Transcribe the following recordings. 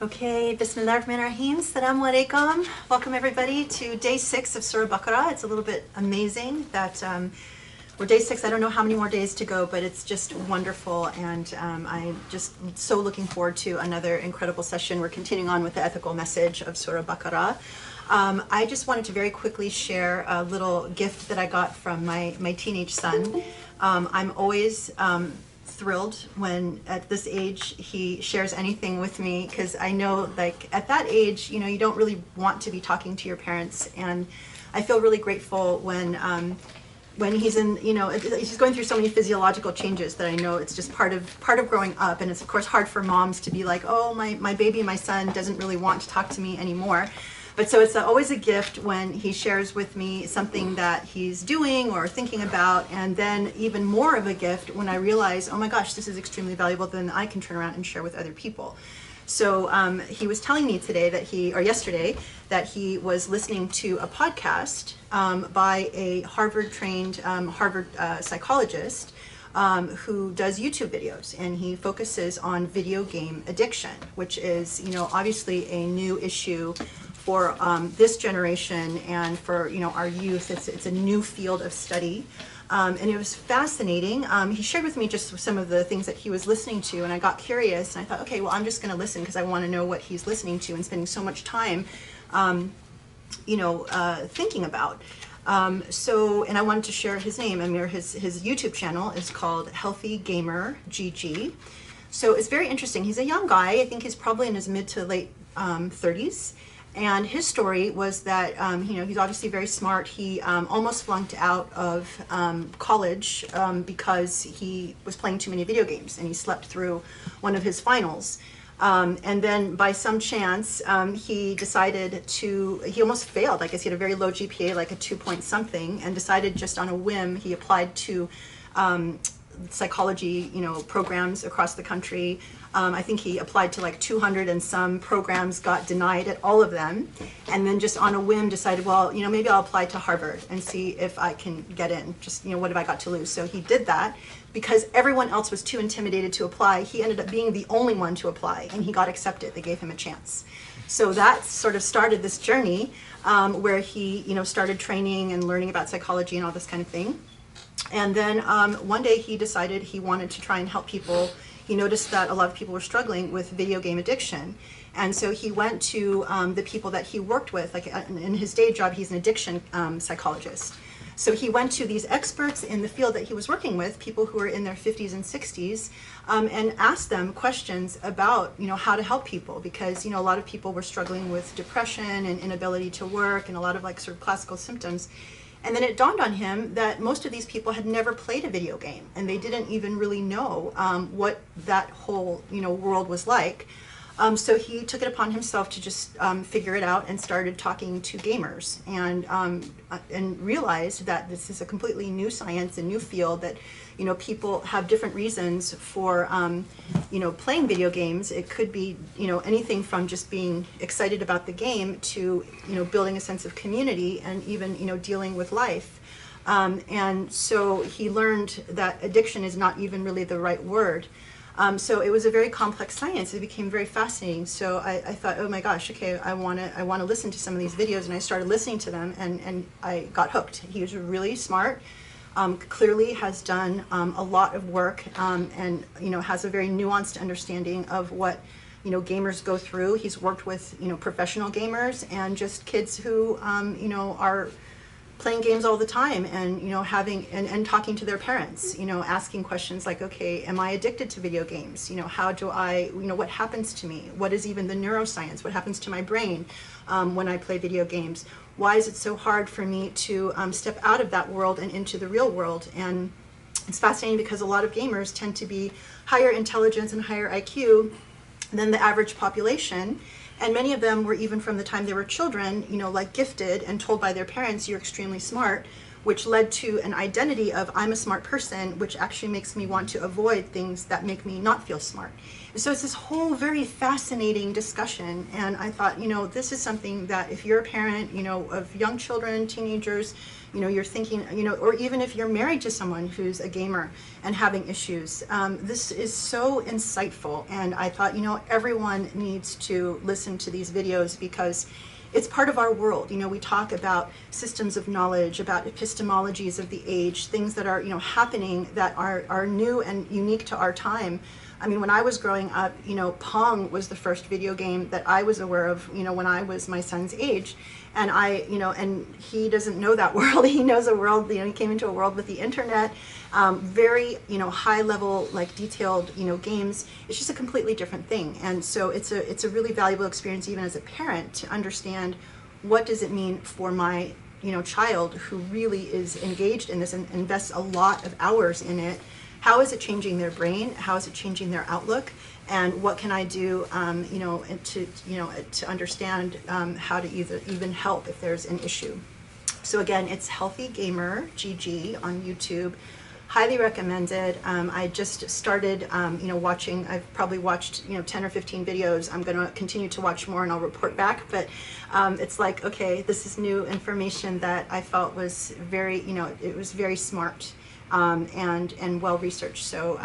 Okay, Bismillahirrahmanirrahim. Assalamu alaikum. Welcome everybody to day 6 of Surah Baqarah. It's a little bit amazing that we're day 6. I don't know how many more days to go, but it's just wonderful, and I'm just so looking forward to another incredible session. We're continuing on with the ethical message of Surah Baqarah. I just wanted to very quickly share a little gift that I got from my teenage son. I'm always thrilled when at this age he shares anything with me, because I know, like, at that age, you know, you don't really want to be talking to your parents, and I feel really grateful when he's in, you know, he's going through so many physiological changes that I know it's just part of growing up. And it's of course hard for moms to be like, oh, my baby, my son doesn't really want to talk to me anymore. But so it's always a gift when he shares with me something that he's doing or thinking about, and then even more of a gift when I realize, oh my gosh, this is extremely valuable, then I can turn around and share with other people. So he was telling me yesterday, that he was listening to a podcast by a Harvard-trained Harvard psychologist who does YouTube videos, and he focuses on video game addiction, which is, you know, obviously a new issue for this generation and for, you know, our youth. It's a new field of study. And it was fascinating. He shared with me just some of the things that he was listening to, and I got curious, and I thought, okay, well, I'm just going to listen because I want to know what he's listening to and spending so much time, thinking about. And I wanted to share his name. I mean, his YouTube channel is called Healthy Gamer GG. So it's very interesting. He's a young guy. I think he's probably in his mid to late 30s. And his story was that, he's obviously very smart. He almost flunked out of college because he was playing too many video games, and he slept through one of his finals. And then by some chance, he almost failed. I guess he had a very low GPA, like a 2 point something, and decided just on a whim, he applied to psychology, programs across the country. I think he applied to like 200 and some programs, got denied at all of them, and then just on a whim decided, well, maybe I'll apply to Harvard and see if I can get in. Just, what have I got to lose? So he did that. Because everyone else was too intimidated to apply, he ended up being the only one to apply, and he got accepted. They gave him a chance. So that sort of started this journey where he, started training and learning about psychology and all this kind of thing. And then one day he decided he wanted to try and help people. He noticed that a lot of people were struggling with video game addiction. And so he went to the people that he worked with, like in his day job, he's an addiction psychologist. So he went to these experts in the field that he was working with, people who were in their 50s and 60s, and asked them questions about, how to help people, because, a lot of people were struggling with depression and inability to work and a lot of like sort of classical symptoms. And then it dawned on him that most of these people had never played a video game, and they didn't even really know what that whole, world was like. So he took it upon himself to just figure it out and started talking to gamers, and realized that this is a completely new science, a new field, that people have different reasons for playing video games. It could be anything from just being excited about the game to building a sense of community, and even dealing with life. And so he learned that addiction is not even really the right word. So it was a very complex science. It became very fascinating. So I thought, oh my gosh, okay, I want to listen to some of these videos, and I started listening to them, and I got hooked. He was really smart, clearly has done a lot of work, and has a very nuanced understanding of what gamers go through. He's worked with professional gamers and just kids who are playing games all the time, and having and talking to their parents, asking questions like, okay, am I addicted to video games? How do I, what happens to me? What is even the neuroscience? What happens to my brain when I play video games? Why is it so hard for me to step out of that world and into the real world? And it's fascinating because a lot of gamers tend to be higher intelligence and higher IQ than the average population. And many of them were, even from the time they were children, like gifted and told by their parents, you're extremely smart, which led to an identity of I'm a smart person, which actually makes me want to avoid things that make me not feel smart. So it's this whole very fascinating discussion, and I thought, this is something that if you're a parent, of young children, teenagers, you're thinking, or even if you're married to someone who's a gamer and having issues, this is so insightful. And I thought, everyone needs to listen to these videos because it's part of our world. We talk about systems of knowledge, about epistemologies of the age, things that are, happening that are new and unique to our time. I mean, when I was growing up, Pong was the first video game that I was aware of, when I was my son's age. And and he doesn't know that world. He knows a world, he came into a world with the internet, very, high level, like detailed, games. It's just a completely different thing. And so it's a really valuable experience, even as a parent, to understand what does it mean for my, child who really is engaged in this and invests a lot of hours in it. How is it changing their brain? How is it changing their outlook? And what can I do, to understand how to even help if there's an issue? So again, it's Healthy Gamer GG on YouTube. Highly recommended. I just started, watching. I've probably watched, 10 or 15 videos. I'm going to continue to watch more, and I'll report back. But it's like, okay, this is new information that I felt was very, it was very smart. And well researched. So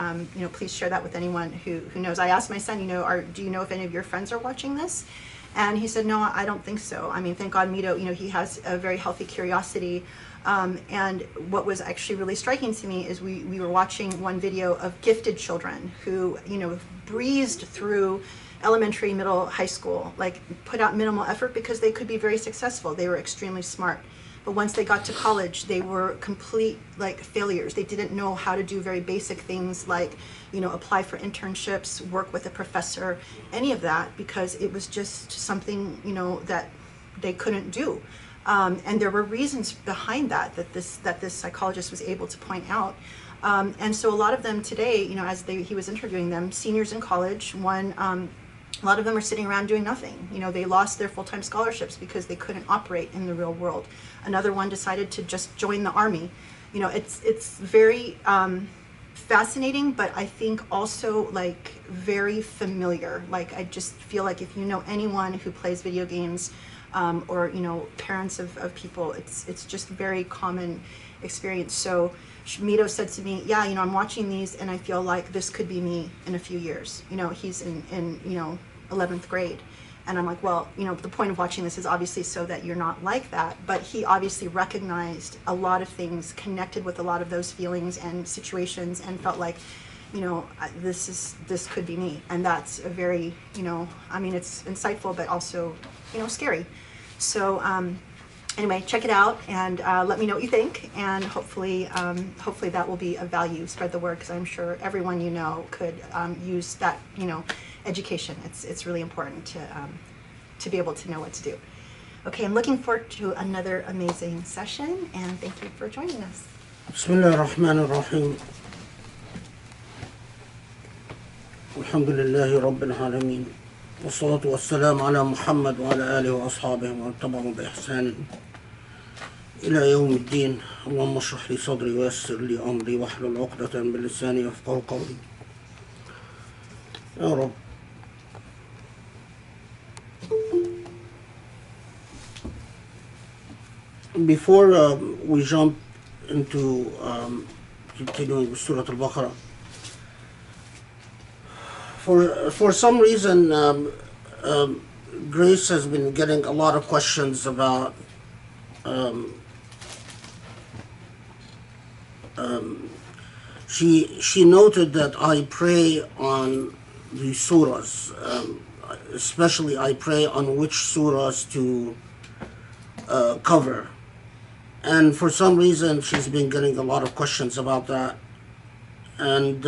please share that with anyone who knows. I asked my son, do you know if any of your friends are watching this? And he said, no, I don't think so. I mean, thank God Mito, he has a very healthy curiosity. And what was actually really striking to me is we were watching one video of gifted children who, breezed through elementary, middle, high school, like put out minimal effort because they could be very successful. They were extremely smart. But once they got to college, they were complete failures. They didn't know how to do very basic things like, apply for internships, work with a professor, any of that, because it was just something, that they couldn't do. And there were reasons behind that this psychologist was able to point out. And so a lot of them today, as he was interviewing them, seniors in college, a lot of them are sitting around doing nothing. They lost their full-time scholarships because they couldn't operate in the real world. Another one decided to just join the army. It's very fascinating, but I think also very familiar. I just feel like if you know anyone who plays video games, or parents of people, it's just very common experience. So Mito said to me, yeah, I'm watching these and I feel like this could be me in a few years. He's in 11th grade. And I'm like, well, the point of watching this is obviously so that you're not like that. But he obviously recognized a lot of things, connected with a lot of those feelings and situations, and felt like, this could be me. And that's a very, it's insightful, but also, scary. So anyway, check it out and let me know what you think. And hopefully that will be of value. Spread the word, because I'm sure everyone could use that, education. It's really important to be able to know what to do. Okay, I'm looking forward to another amazing session, and thank you for joining us. Bismillah ar-Rahman ar-Rahim. Alhamdulillahi Rabbil Alameen. والصلاة والسلام على محمد وعلى آله وأصحابه ومن تبعهم بإحسان إلى يوم الدين. اللهم اشرح لي صدري ويسر لي أمري واحلل عقدة من لساني يفقهوا قولي. يا رب. Before we jump into continuing with Surah Al-Baqarah, for some reason, Grace has been getting a lot of questions about she noted that I pray on the surahs, especially I pray on which surahs to cover. And for some reason, she's been getting a lot of questions about that. And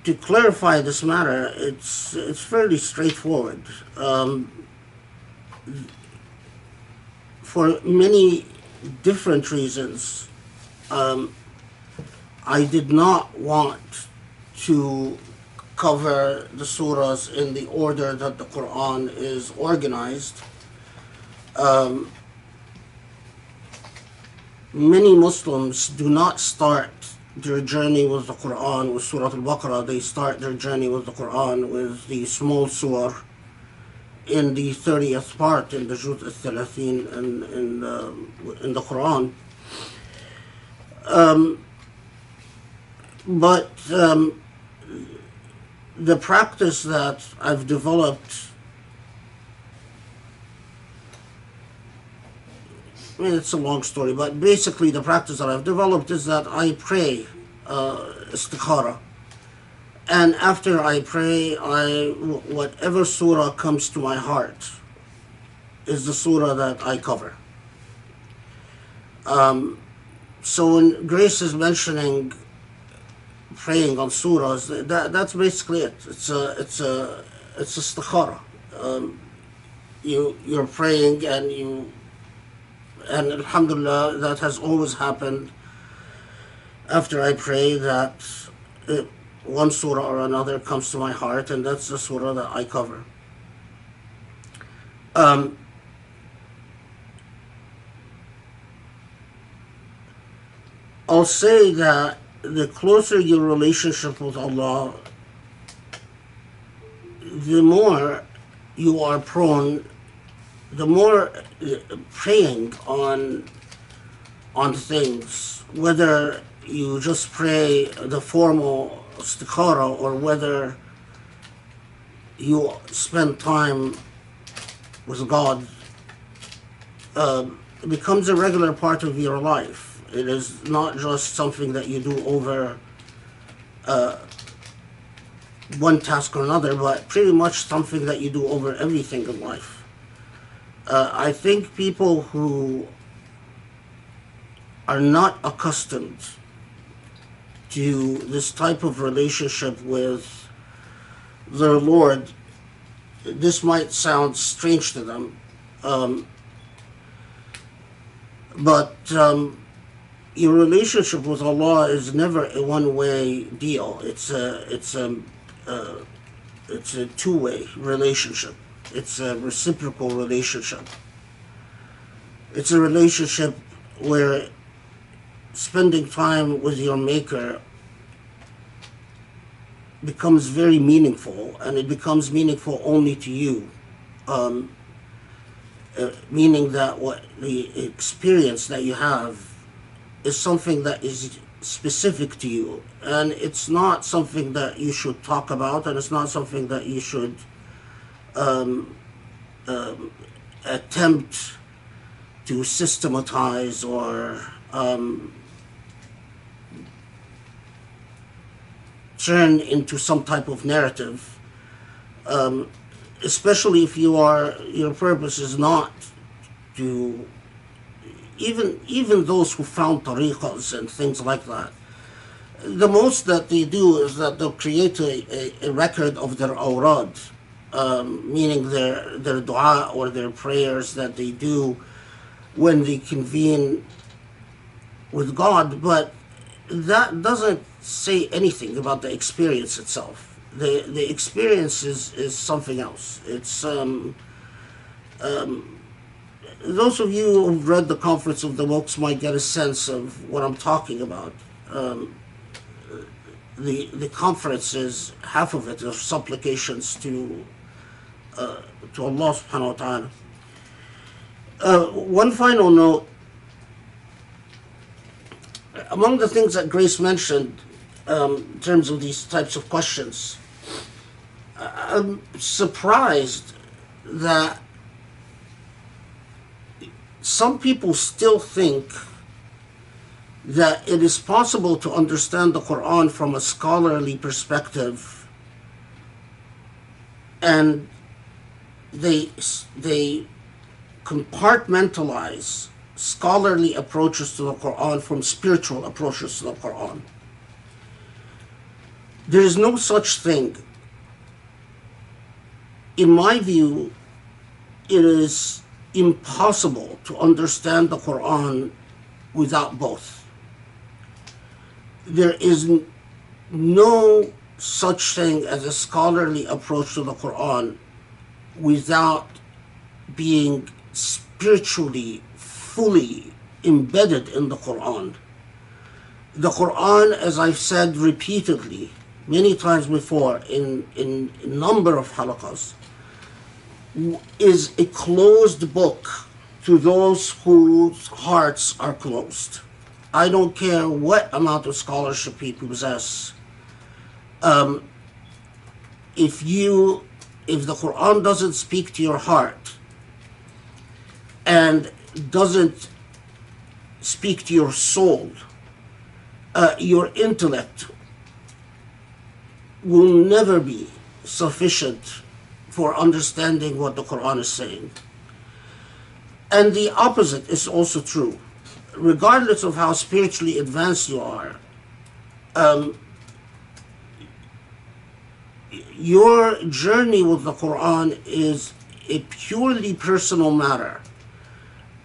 to clarify this matter, it's fairly straightforward. For many different reasons, I did not want to cover the surahs in the order that the Quran is organized. many Muslims do not start their journey with the Quran with Surah Al-Baqarah. They start their journey with the Quran with the small surah in the 30th part, in the Juz al-Thalathin in the Quran. But the practice that I've developed, I mean, it's a long story, but basically the practice that I've developed is that I pray istikhara. And after I pray, whatever surah comes to my heart is the surah that I cover. So when Grace is mentioning praying on surahs, that's basically it. It's istikhara. You're praying and alhamdulillah, that has always happened after I pray, that one surah or another comes to my heart, and that's the surah that I cover. I'll say that the closer your relationship with Allah, the more you are prone, the more praying on things, whether you just pray the formal istikhara or whether you spend time with God, it becomes a regular part of your life. It is not just something that you do over one task or another, but pretty much something that you do over everything in life. I think people who are not accustomed to this type of relationship with their Lord, this might sound strange to them, but your relationship with Allah is never a one-way deal. It's a two-way relationship. It's a reciprocal relationship. It's a relationship where spending time with your Maker becomes very meaningful, and it becomes meaningful only to you. Meaning that what the experience that you have is something that is specific to you, and it's not something that you should talk about, and it's not something that you should attempt to systematize or turn into some type of narrative, especially if your purpose is not to, even those who found tariqas and things like that, the most that they do is that they'll create a record of their awrad, meaning their dua or their prayers that they do when they convene with God, but that doesn't say anything about the experience itself. The experience is something else. It's those of you who've read the Conference of the Books might get a sense of what I'm talking about. The conference is, half of it are supplications to Allah subhanahu wa ta'ala. One final note, among the things that Grace mentioned in terms of these types of questions, I'm surprised that some people still think that it is possible to understand the Quran from a scholarly perspective, and they compartmentalize scholarly approaches to the Quran from spiritual approaches to the Quran. There is no such thing. In my view, it is impossible to understand the Quran without both. There is no such thing as a scholarly approach to the Quran without being spiritually fully embedded in the Quran. The Quran, as I've said repeatedly, many times before in a number of halaqas, is a closed book to those whose hearts are closed. I don't care what amount of scholarship you possess. If the Quran doesn't speak to your heart and doesn't speak to your soul, your intellect will never be sufficient for understanding what the Quran is saying. And the opposite is also true. Regardless of how spiritually advanced you are, your journey with the Quran is a purely personal matter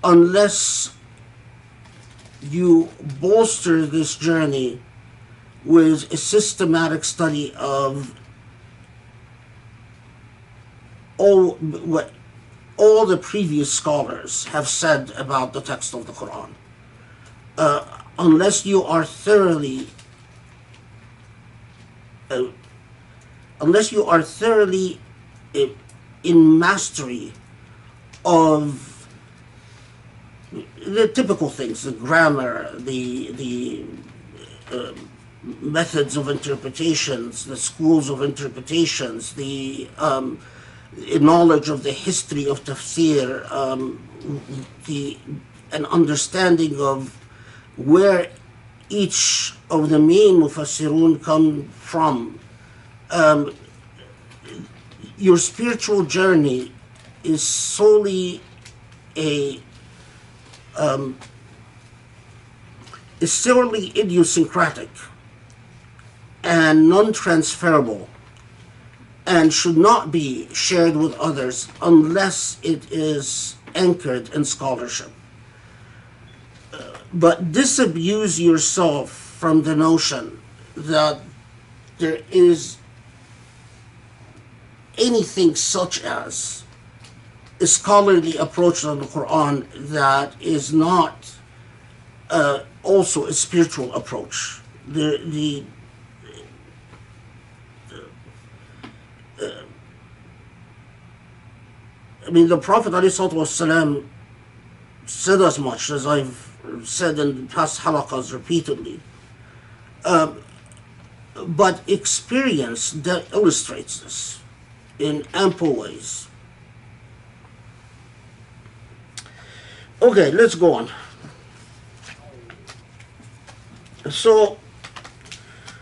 unless you bolster this journey with a systematic study of what all the previous scholars have said about the text of the Quran. Unless you are thoroughly in mastery of the typical things, the grammar, the methods of interpretations, the schools of interpretations, the knowledge of the history of tafsir, an understanding of where each of the main mufassirun come from. Your spiritual journey is solely idiosyncratic and non-transferable, and should not be shared with others unless it is anchored in scholarship. But disabuse yourself from the notion that there is anything such as a scholarly approach on the Quran that is not also a spiritual approach. The Prophet ﷺ said as much, as I've said in past halaqas repeatedly. But experience that illustrates this in ample ways. Okay, let's go on. So,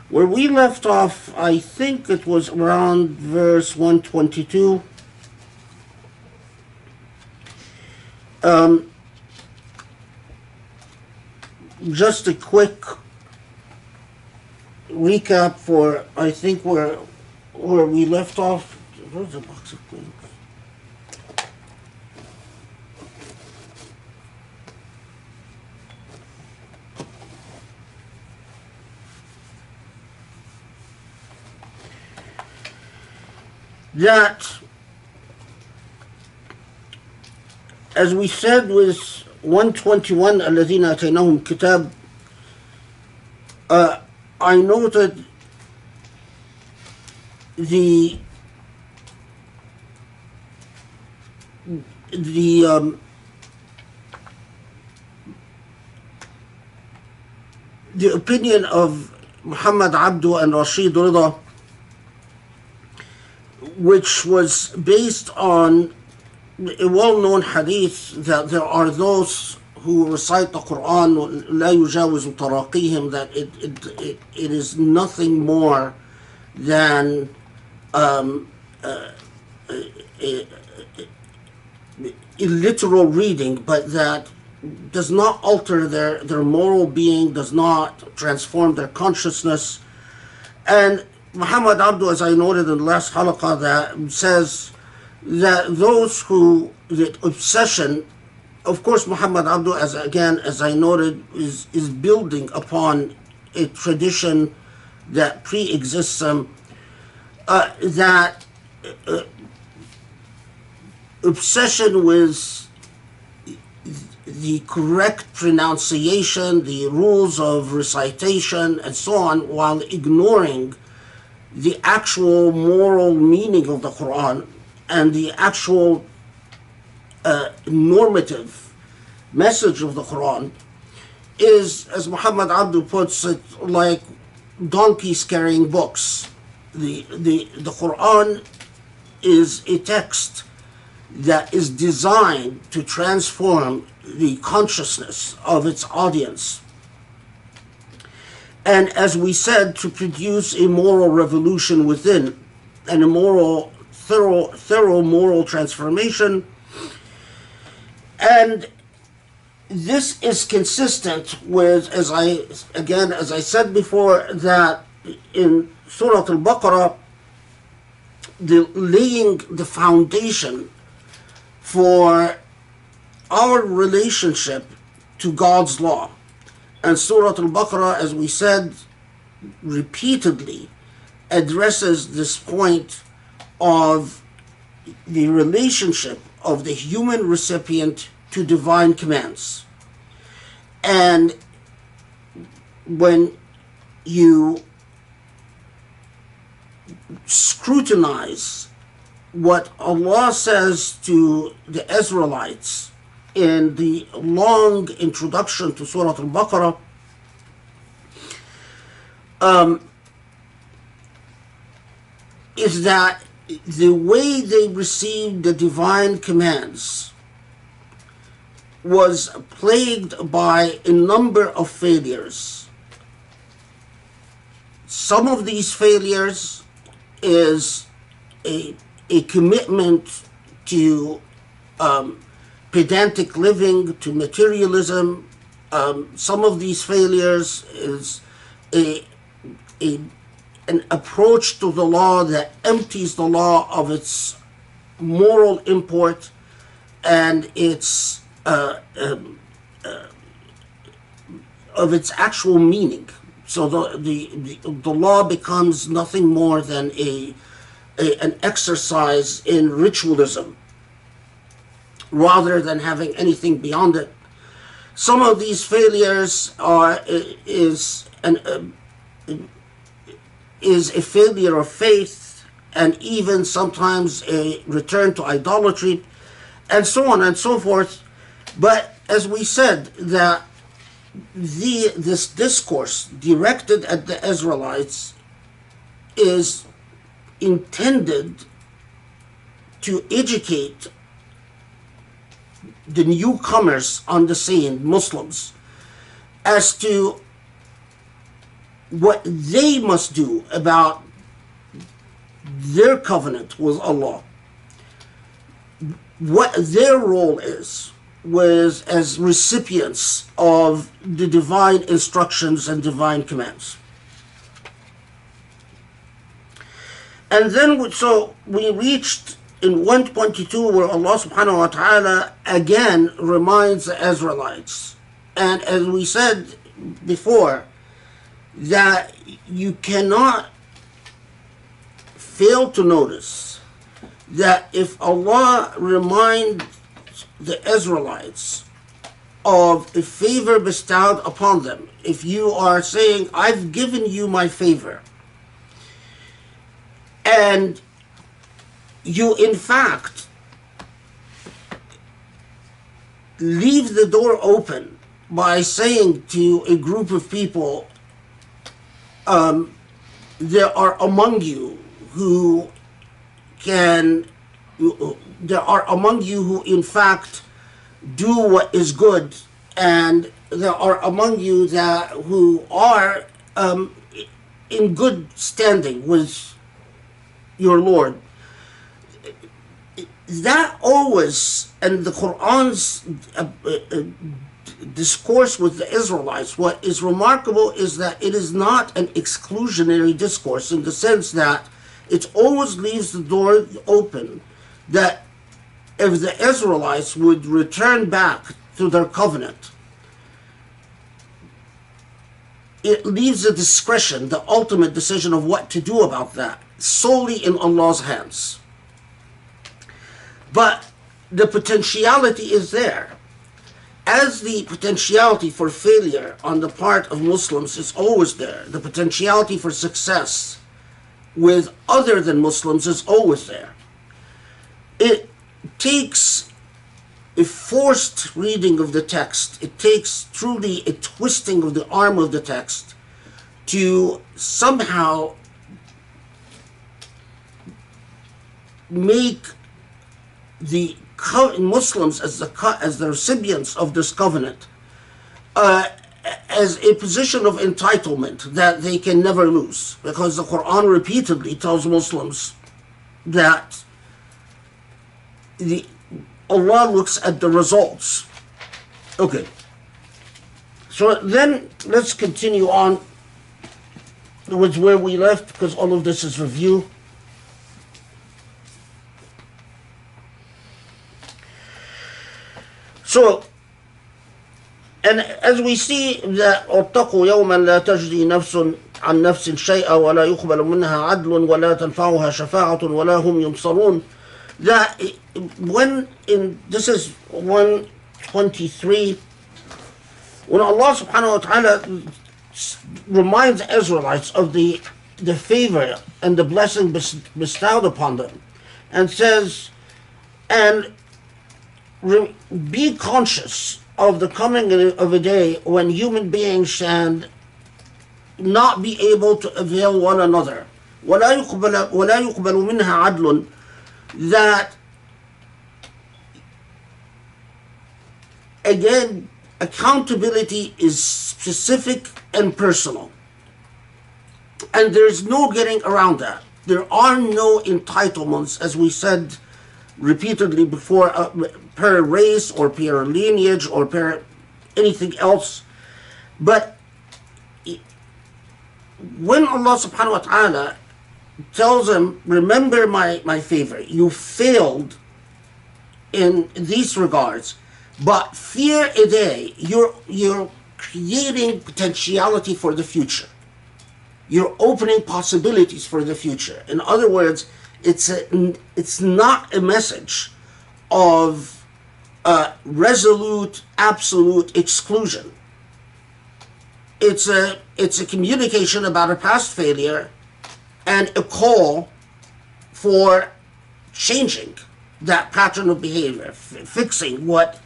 where we left off, I think it was around verse 122. Just a quick recap for, I think, where we left off. Where's the box of things? That, as we said, was 121, الذين آتيناهم كتاب. I noted the opinion of Muhammad Abdu and Rashid Rida, which was based on a well-known hadith that there are those who recite the Quran لا يجاوز تراقيهم, that it is nothing more than a literal reading, but that does not alter their moral being, does not transform their consciousness. And Muhammad Abdu, as I noted in the last halaqah, that says that those who, that obsession, of course Muhammad Abdu, as I noted, is building upon a tradition that pre-exists him, that obsession with the correct pronunciation, the rules of recitation, and so on, while ignoring the actual moral meaning of the Quran and the actual normative message of the Quran, is, as Muhammad Abdul puts it, like donkeys carrying books. The Quran is a text that is designed to transform the consciousness of its audience, and, as we said, to produce a moral revolution within, and a thorough moral transformation. And this is consistent with, as I said before, that in Surah Al-Baqarah, laying the foundation for our relationship to God's law. And Surah Al-Baqarah, as we said, repeatedly addresses this point of the relationship of the human recipient to divine commands. And when you scrutinize what Allah says to the Israelites in the long introduction to Surah Al-Baqarah, is that the way they received the divine commands was plagued by a number of failures. Some of these failures is a commitment to pedantic living, to materialism. Some of these failures is an approach to the law that empties the law of its moral import and its of its actual meaning. So the law becomes nothing more than an exercise in ritualism, rather than having anything beyond it. Some of these failures is a failure of faith, and even sometimes a return to idolatry, and so on and so forth. But as we said, that this discourse directed at the Israelites is intended to educate the newcomers on the scene, Muslims, as to what they must do about their covenant with Allah, what their role is as recipients of the divine instructions and divine commands. And then, so we reached in 122 where Allah subhanahu wa ta'ala again reminds the Israelites. And as we said before, that you cannot fail to notice that if Allah reminds the Israelites of a favor bestowed upon them, if you are saying, I've given you my favor, and you in fact leave the door open by saying to a group of people, there are among you who in fact do what is good, and there are among you who are in good standing with your Lord. That always, and the Quran's discourse with the Israelites, what is remarkable is that it is not an exclusionary discourse, in the sense that it always leaves the door open that if the Israelites would return back to their covenant, it leaves the discretion, the ultimate decision of what to do about that, solely in Allah's hands. But the potentiality is there. as the potentiality for failure on the part of Muslims is always there, the potentiality for success with other than Muslims is always there. It takes a forced reading of the text. It takes truly a twisting of the arm of the text to somehow make the Muslims as the recipients of this covenant as a position of entitlement that they can never lose, because the Quran repeatedly tells Muslims that Allah looks at the results. Okay, so then let's continue on with where we left, because all of this is review. So, and as we see that اتقوا يوما لا تجزي نفس عن نفس شيئا ولا يقبل منها عدل ولا تنفعها شفاعة ولا هم ينصرون, that when in this is 123, when Allah subhanahu wa ta'ala reminds the Israelites of the favor and the blessing bestowed upon them, and says, and be conscious of the coming of a day when human beings shall not be able to avail one another. ولا يقبل منها عدل, that again accountability is specific and personal, and there's no getting around that. There are no entitlements, as we said repeatedly before, per race or per lineage or per anything else. But when Allah subhanahu wa ta'ala tells them, remember my favor, you failed in these regards, but fear a day, you're creating potentiality for the future. You're opening possibilities for the future. In other words, it's not a message of resolute, absolute exclusion. It's a communication about a past failure and a call for changing that pattern of behavior, fixing what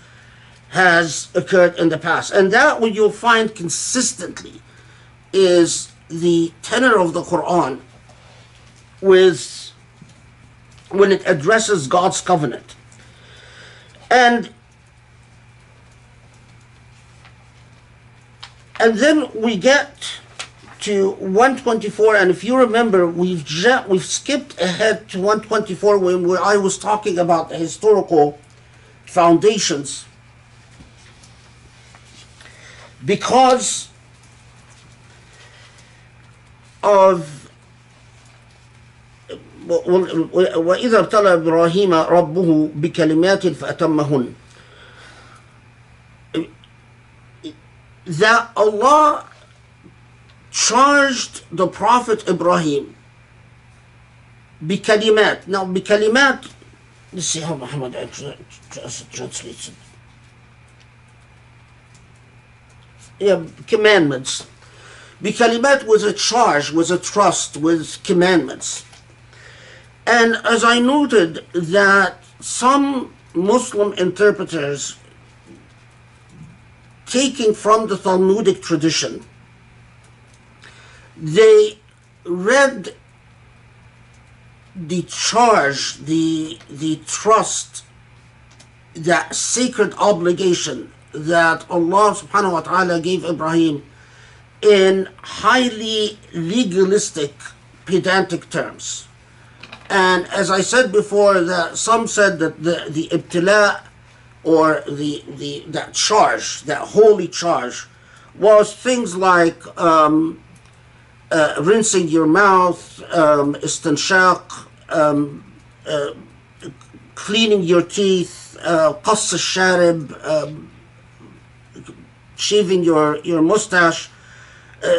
has occurred in the past. And that what you'll find consistently is the tenor of the Quran when it addresses God's covenant. And then we get to 124, and if you remember, we've skipped ahead to 124 where I was talking about the historical foundations, because of وإذا ابتلى إبراهيم ربه بكلمات فأتمهن, that Allah charged the Prophet Ibrahim بكلمات. Now بكلمات, let's see how Muhammad translates it. Yeah, commandments. بكلمات was a charge, was a trust, with commandments. And as I noted, that some Muslim interpreters, taking from the Talmudic tradition, they read the charge, the trust, that sacred obligation that Allah subhanahu wa ta'ala gave Ibrahim in highly legalistic, pedantic terms. And as I said before, that some said that the ibtila, or that charge, that holy charge, was things like rinsing your mouth, istinshaq, cleaning your teeth, qass al-sharib, shaving your mustache.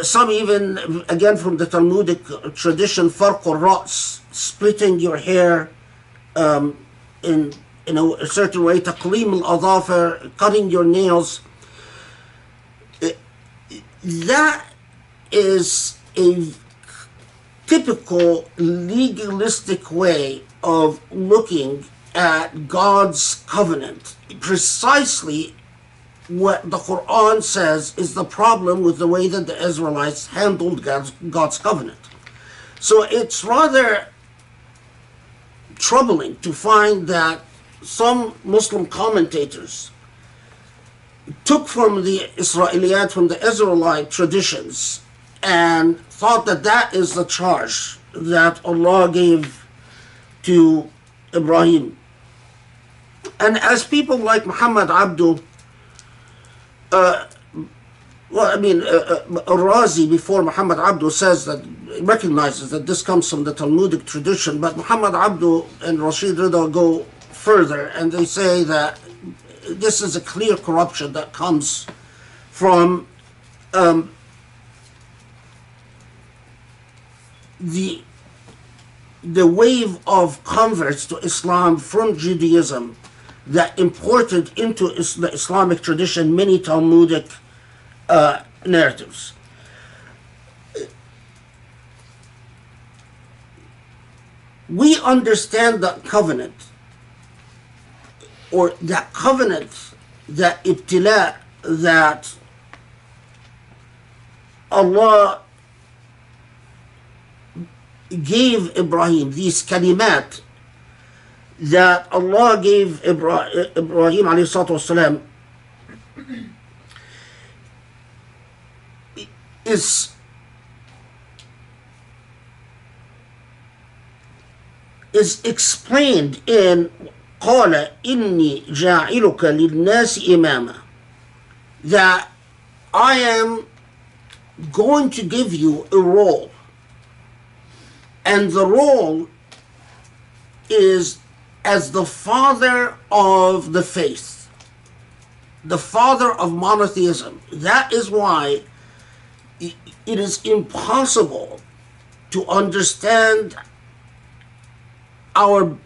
Some even, again from the Talmudic tradition, farq al-ra's, splitting your hair in in a certain way, taqlim al-adhafir, cutting your nails. That is a typical legalistic way of looking at God's covenant. Precisely what the Quran says is the problem with the way that the Israelites handled God's covenant. So it's rather troubling to find that some Muslim commentators took from the Israeliyat, from the Israelite traditions, and thought that that is the charge that Allah gave to Ibrahim. And as people like Muhammad Abdu, Razi before Muhammad Abdu says that, recognizes that this comes from the Talmudic tradition, but Muhammad Abdu and Rashid Rida go further and they say that this is a clear corruption that comes from the wave of converts to Islam from Judaism that imported into the Islamic tradition many Talmudic narratives. We understand that covenant, or that covenant, that ibtila, that Allah gave Ibrahim, these kalimat that Allah gave Ibrahim alayhi salatu wasalam, is explained in قال إني جاعلك للناس إماما, that I am going to give you a role, and the role is as the father of the faith, the father of monotheism. That is why it is impossible to understand our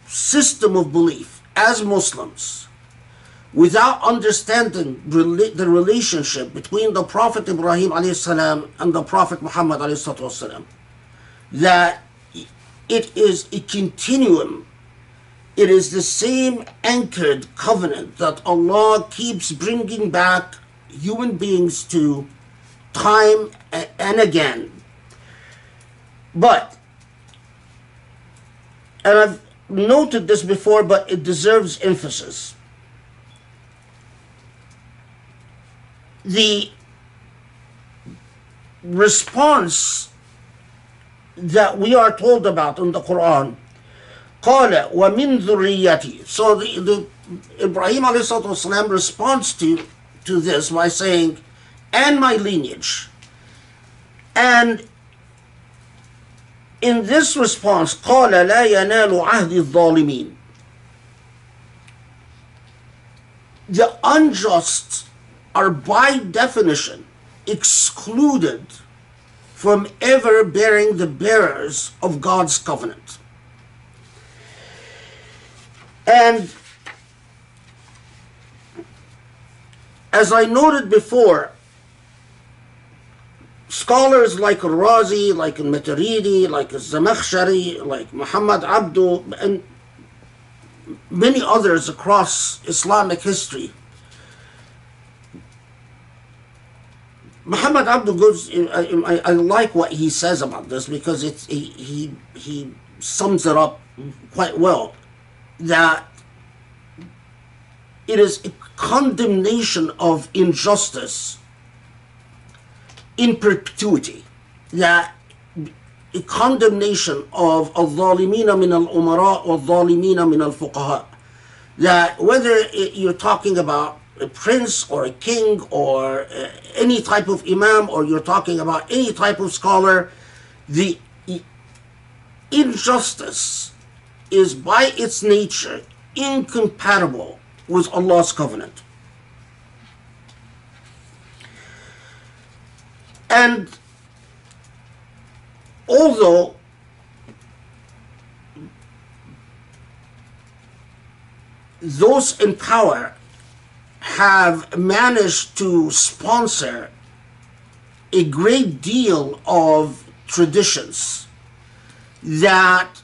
system of belief as Muslims without understanding the relationship between the Prophet Ibrahim alayhi salam and the Prophet Muhammad alayhi salam. That it is a continuum. It is the same anchored covenant that Allah keeps bringing back human beings to time and again. But, and I've noted this before, but it deserves emphasis. The response that we are told about in the Quran, قَالَ وَمِن ذُرِّيَّتِي. So the Ibrahim ﷺ responds to this by saying, and my lineage. And in this response, قَالَ لَا يَنَالُ عَهْدِ الظَّالِمِينَ. The unjust are by definition excluded from ever bearing the bearers of God's covenant. And as I noted before, scholars like Razi, like Maturidi, like Zamakhshari, like Muhammad Abdu, and many others across Islamic history, Muhammad Abdu goes, I like what he says about this because he sums it up quite well, that it is a condemnation of injustice in perpetuity, that a condemnation of al-zalimina min al-umara or al-zalimina min al-fuqaha, that whether you're talking about a prince or a king or any type of imam, or you're talking about any type of scholar, the injustice is by its nature incompatible with Allah's covenant. And although those in power have managed to sponsor a great deal of traditions that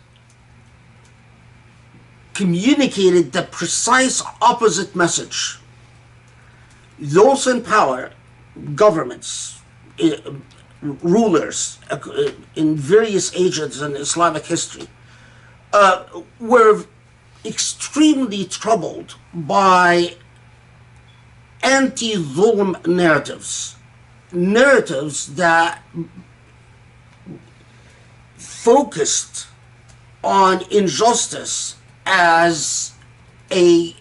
communicated the precise opposite message. Those in power, governments, rulers in various ages in Islamic history, were extremely troubled by anti-dhulm narratives that focused on injustice as a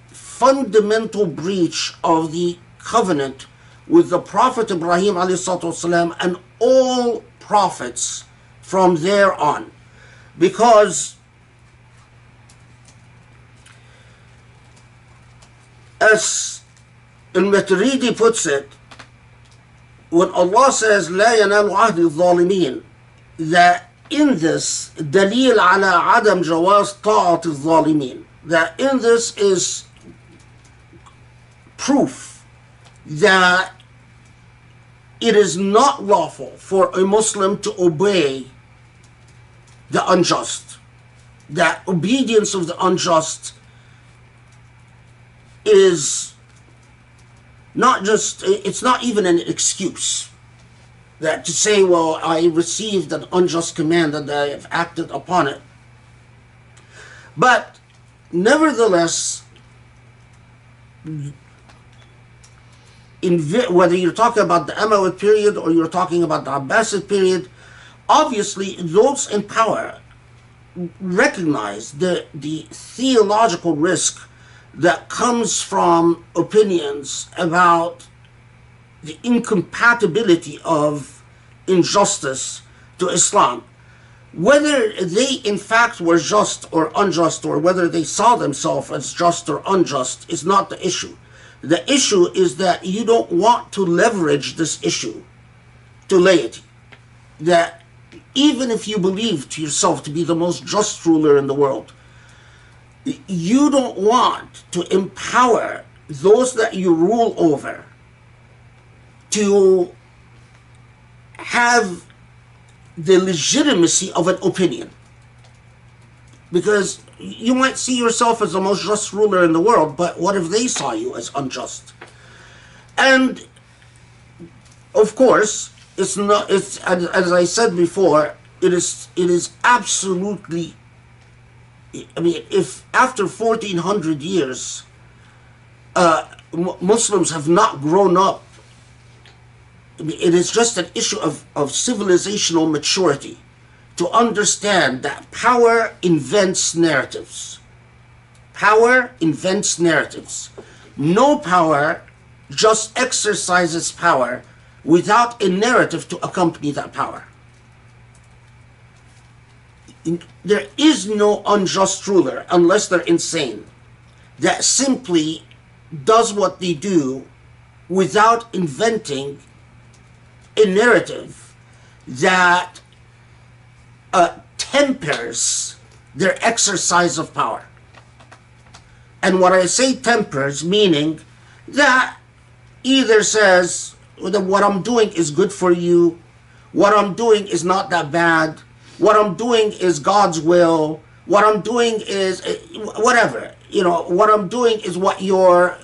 fundamental breach of the covenant with the Prophet Ibrahim ﷺ and all prophets from there on. Because as Al-Maturidi puts it, when Allah says لا ينال عهد الظالمين, that in this دليل على عدم جواز طاعة الظالمين, that in this is proof that it is not lawful for a Muslim to obey the unjust, that obedience of the unjust is not just, it's not even an excuse that to say, well, I received an unjust command and I have acted upon it. But nevertheless, whether you're talking about the Umayyad period or you're talking about the Abbasid period, obviously those in power recognize the theological risk that comes from opinions about the incompatibility of injustice to Islam. Whether they in fact were just or unjust, or whether they saw themselves as just or unjust, is not the issue. The issue is that you don't want to leverage this issue to laity. That even if you believe to yourself to be the most just ruler in the world, you don't want to empower those that you rule over to have the legitimacy of an opinion. Because you might see yourself as the most just ruler in the world, but what if they saw you as unjust? And of course, it's not, it's, as I said before, it is absolutely, I mean, if after 1400 years, Muslims have not grown up, I mean, it is just an issue of civilizational maturity to understand that power invents narratives. Power invents narratives. No power just exercises power without a narrative to accompany that power. There is no unjust ruler, unless they're insane, that simply does what they do without inventing a narrative that tempers their exercise of power. And when I say tempers, meaning that either says that what I'm doing is good for you, what I'm doing is not that bad, what I'm doing is God's will, what I'm doing is whatever, you know, what I'm doing is what your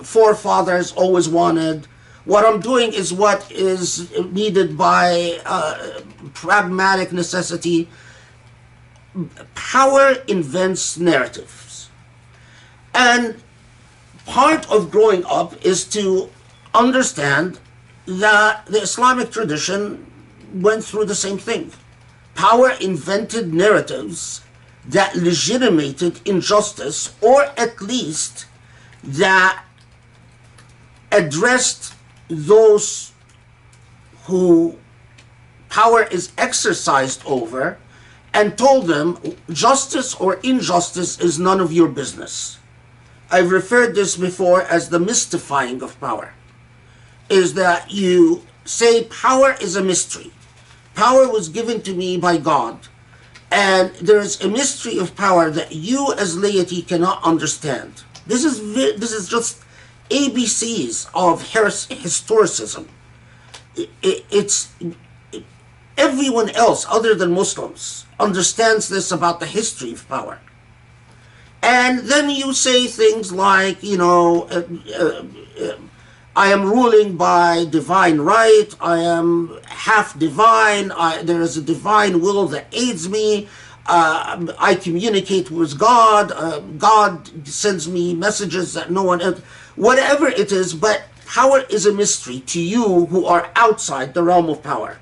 forefathers always wanted, what I'm doing is what is needed by pragmatic necessity. Power invents narratives. And part of growing up is to understand that the Islamic tradition went through the same thing. Power invented narratives that legitimated injustice, or at least that addressed those who power is exercised over and told them justice or injustice is none of your business. I've referred this before as the mystifying of power. Is that you say power is a mystery. Power was given to me by God, And there is a mystery of power that you as laity cannot understand. This is just ABCs of historicism. It's everyone else other than Muslims understands this about the history of power. And then you say things like, I am ruling by divine right, I am half divine, there is a divine will that aids me, I communicate with God, God sends me messages that no one else, whatever it is, but power is a mystery to you who are outside the realm of power.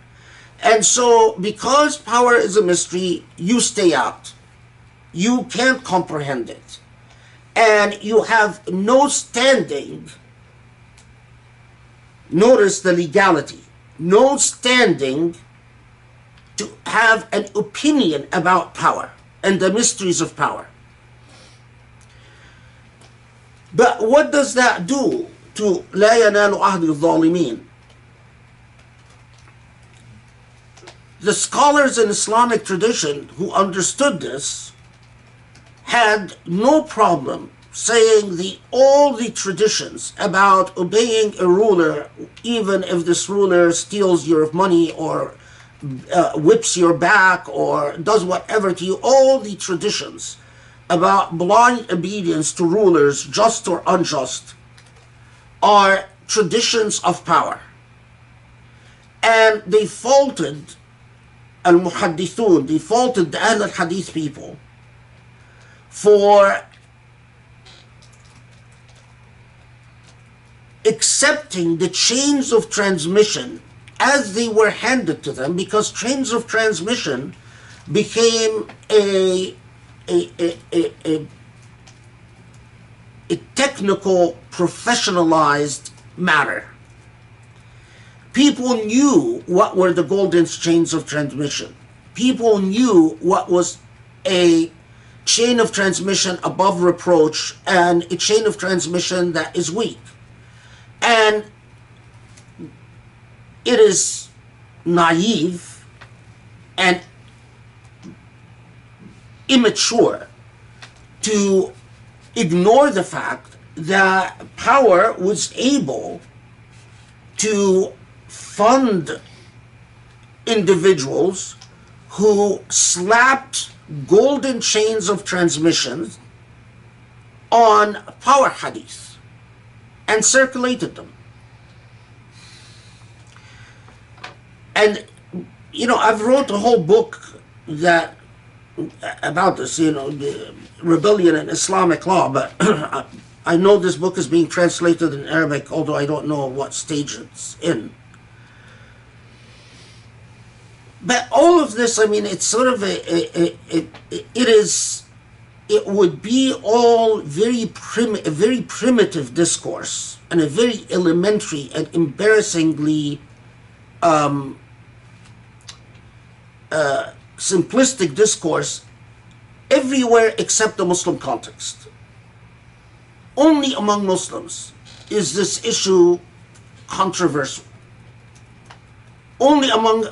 And so, because power is a mystery, you stay out. You can't comprehend it. And you have no standing. Notice the legality. No standing to have an opinion about power and the mysteries of power. But what does that do to لا ينال عهد الظالمين? The scholars in Islamic tradition who understood this had no problem saying all the traditions about obeying a ruler, even if this ruler steals your money or whips your back or does whatever to you, all the traditions about blind obedience to rulers, just or unjust, are traditions of power. And they faulted al-muhaddithun, they faulted the Ahl al-Hadith people for accepting the chains of transmission as they were handed to them, because chains of transmission became a technical, professionalized matter. People knew what were the golden chains of transmission. People knew what was a chain of transmission above reproach and a chain of transmission that is weak. And it is naive and immature to ignore the fact that power was able to fund individuals who slapped golden chains of transmission on power hadith and circulated them. And I've wrote a whole book about this, the rebellion in Islamic law, but I know this book is being translated in Arabic, although I don't know what stage it's in. But all of this, it's sort of it would be all a very primitive discourse and a very elementary and embarrassingly simplistic discourse everywhere except the Muslim context. Only among Muslims is this issue controversial. Only among,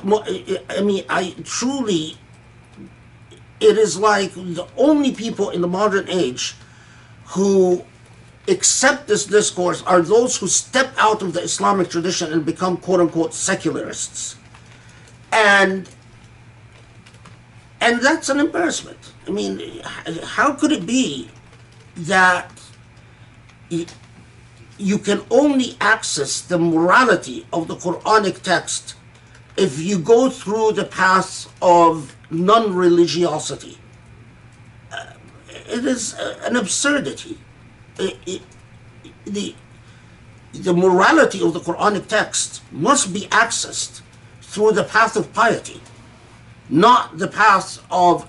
it is like the only people in the modern age who accept this discourse are those who step out of the Islamic tradition and become quote-unquote secularists. And that's an embarrassment. How could it be that you can only access the morality of the Quranic text if you go through the path of non-religiosity? It is an absurdity. The morality of the Quranic text must be accessed through the path of piety, not the path of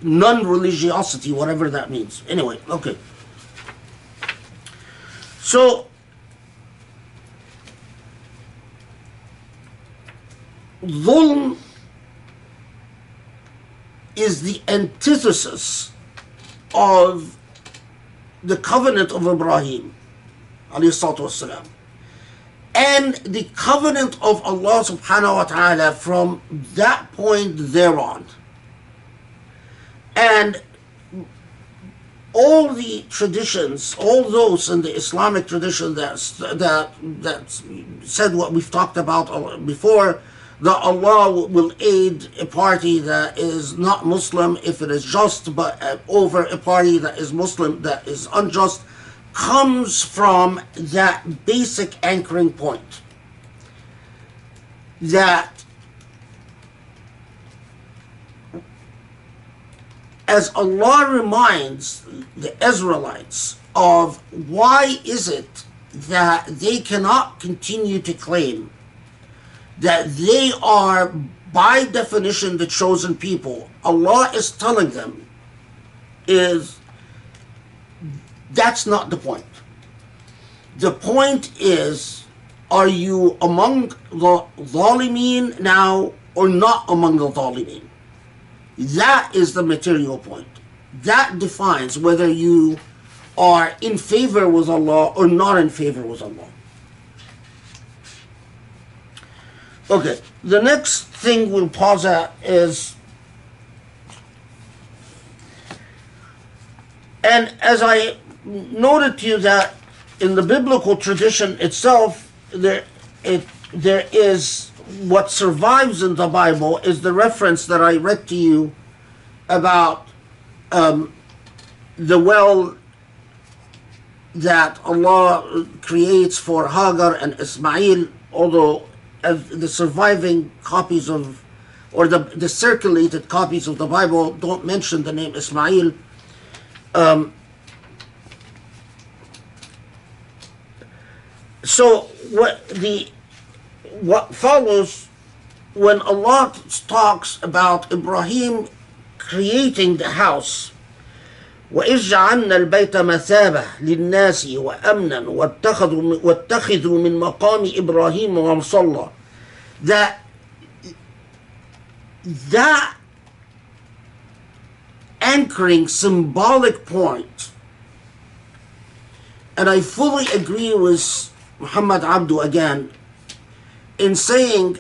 non-religiosity, whatever that means. Anyway, okay. So, dhulm is the antithesis of the covenant of Ibrahim, alayhi salatu wassalam. and the covenant of Allah subhanahu wa ta'ala from that point thereon. And all the traditions, all those in the Islamic tradition that said what we've talked about before, that Allah will aid a party that is not Muslim if it is just, but over a party that is Muslim that is unjust, comes from that basic anchoring point. That as Allah reminds the Israelites of why is it that they cannot continue to claim that they are by definition the chosen people, Allah is telling them is that's not the point. The point is, are you among the Zalimeen now or not among the Zalimeen? That is the material point. That defines whether you are in favor with Allah or not in favor with Allah. Okay, the next thing we'll pause at is, and as I noted to you that in the biblical tradition itself, there is what survives in the Bible is the reference that I read to you about the well that Allah creates for Hagar and Ismail, although the surviving copies of, or the circulated copies of the Bible don't mention the name Ismail. So what follows when Allah talks about Ibrahim creating the house, وَإِذْ جَعَلْنَا الْبَيْتَ مَثَابَةً لِلنَّاسِ وَأَمْنًا وَاتَّخِذُوا مِنْ مَقَامِ إِبْرَاهِيمَ وَمُصَلَّى, that anchoring symbolic point, and I fully agree with Muhammad Abdu again in saying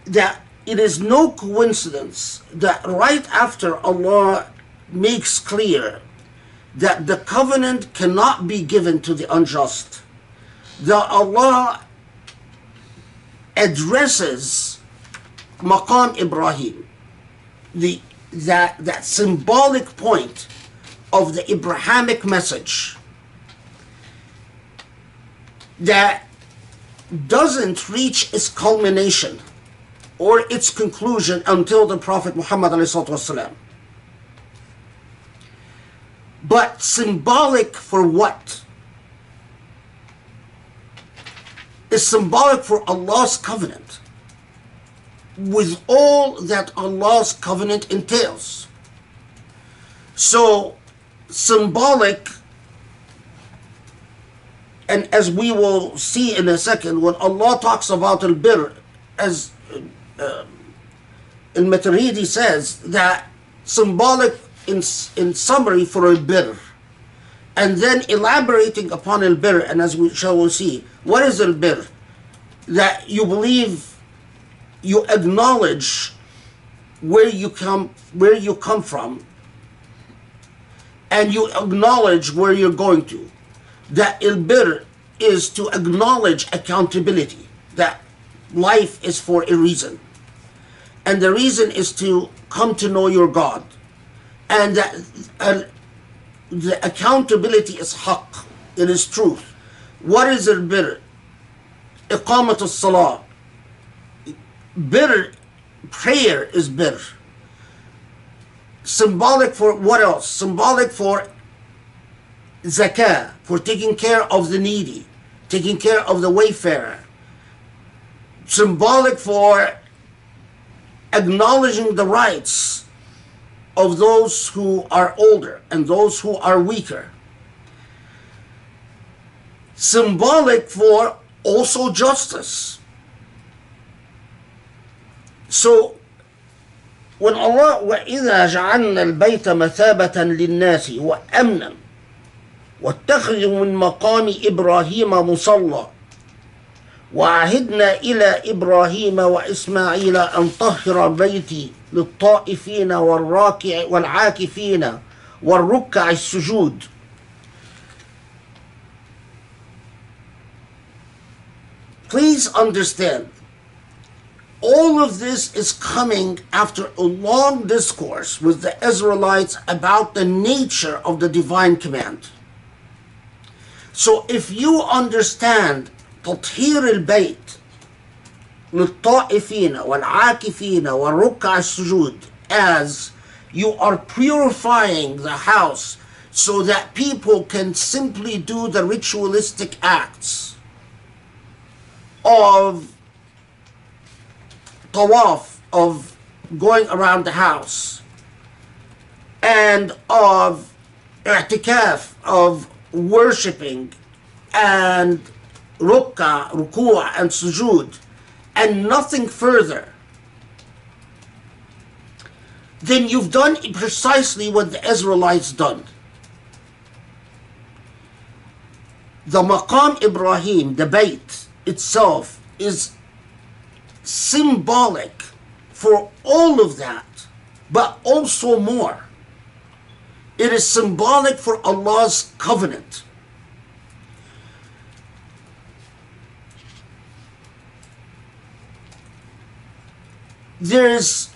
that it is no coincidence that right after Allah makes clear that the covenant cannot be given to the unjust, that Allah addresses Maqam Ibrahim, that symbolic point of the Abrahamic message that doesn't reach its culmination or its conclusion until the Prophet Muhammad ﷺ. But symbolic for what? Is symbolic for Allah's covenant, with all that Allah's covenant entails. So symbolic, and as we will see in a second, when Allah talks about al-birr, as al-Maturidi says, that symbolic in summary for al-birr, and then elaborating upon al-birr, and as we shall see, what is al-birr? That you believe, you acknowledge where you come from, and you acknowledge where you're going to. That al-birr is to acknowledge accountability, that life is for a reason, and the reason is to come to know your God, and that the accountability is haqq, it is truth. What is al-birr? Iqamat al-salah. Birr, prayer is birr. Symbolic for what else? Symbolic for zakah, for taking care of the needy, taking care of the wayfarer. Symbolic for acknowledging the rights of those who are older and those who are weaker. Symbolic for also justice. So when Allah, وَإِذَا جَعَلْنَا الْبَيْتَ مَثَابَةً لِلنَّاسِ وَأَمْنًا, واتخذوا من مقام إبراهيم مصلى وعهدنا إلى إبراهيم وإسماعيل أن طهر بيتي للطائفين والعاكفين والركع السجود. Please understand, all of this is coming after a long discourse with the Israelites about the nature of the divine command. So if you understand تطهير البيت للطائفين والعاكفين والركع السجود as you are purifying the house so that people can simply do the ritualistic acts of tawaf, of going around the house, and of i'tikaf, of worshipping, and ruku' and sujood, and nothing further, then you've done precisely what the Israelites done. The Maqam Ibrahim, the Bayt itself, is symbolic for all of that, but also more. It is symbolic for Allah's covenant. There is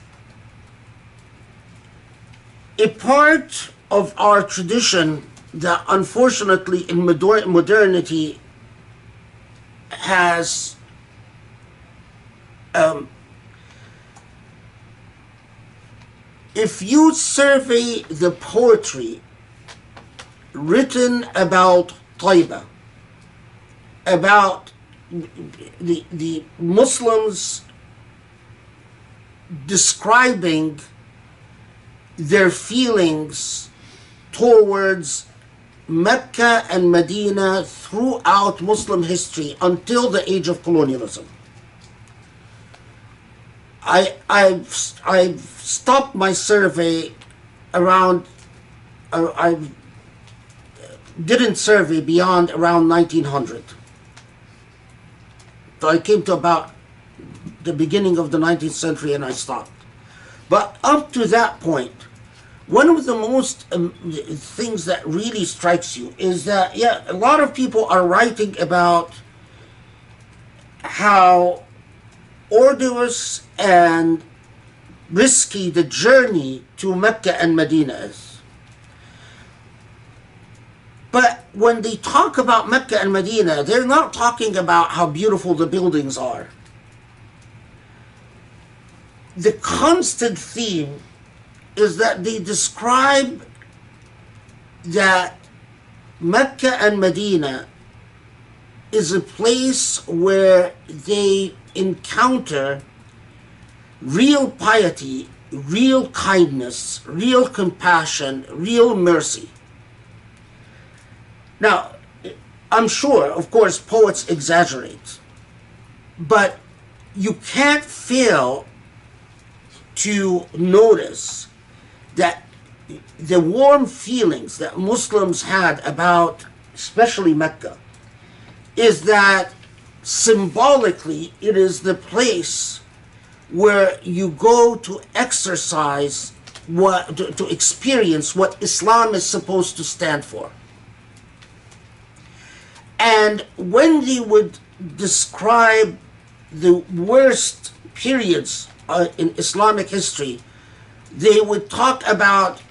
a part of our tradition that unfortunately in modernity has if you survey the poetry written about Taiba, about the Muslims describing their feelings towards Mecca and Medina throughout Muslim history until the age of colonialism. I've stopped my survey around, I didn't survey beyond around 1900. So I came to about the beginning of the 19th century and I stopped. But up to that point, one of the most things that really strikes you is that, yeah, a lot of people are writing about how arduous and risky the journey to Mecca and Medina is. But when they talk about Mecca and Medina, they're not talking about how beautiful the buildings are. The constant theme is that they describe that Mecca and Medina is a place where they encounter real piety, real kindness, real compassion, real mercy. Now, I'm sure, of course, poets exaggerate, but you can't fail to notice that the warm feelings that Muslims had about, especially Mecca, is that symbolically it is the place where you go to exercise to experience what Islam is supposed to stand for. And when they would describe the worst periods in Islamic history, they would talk about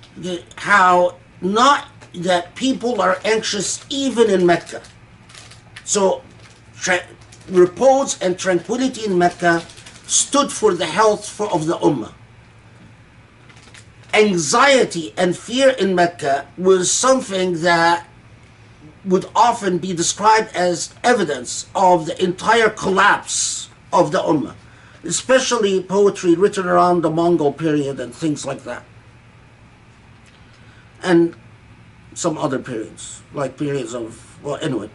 how not that people are anxious even in Mecca. So repose and tranquility in Mecca stood for the health of the Ummah. Anxiety and fear in Mecca was something that would often be described as evidence of the entire collapse of the Ummah, especially poetry written around the Mongol period and things like that. And some other periods, like periods of, well, anyway.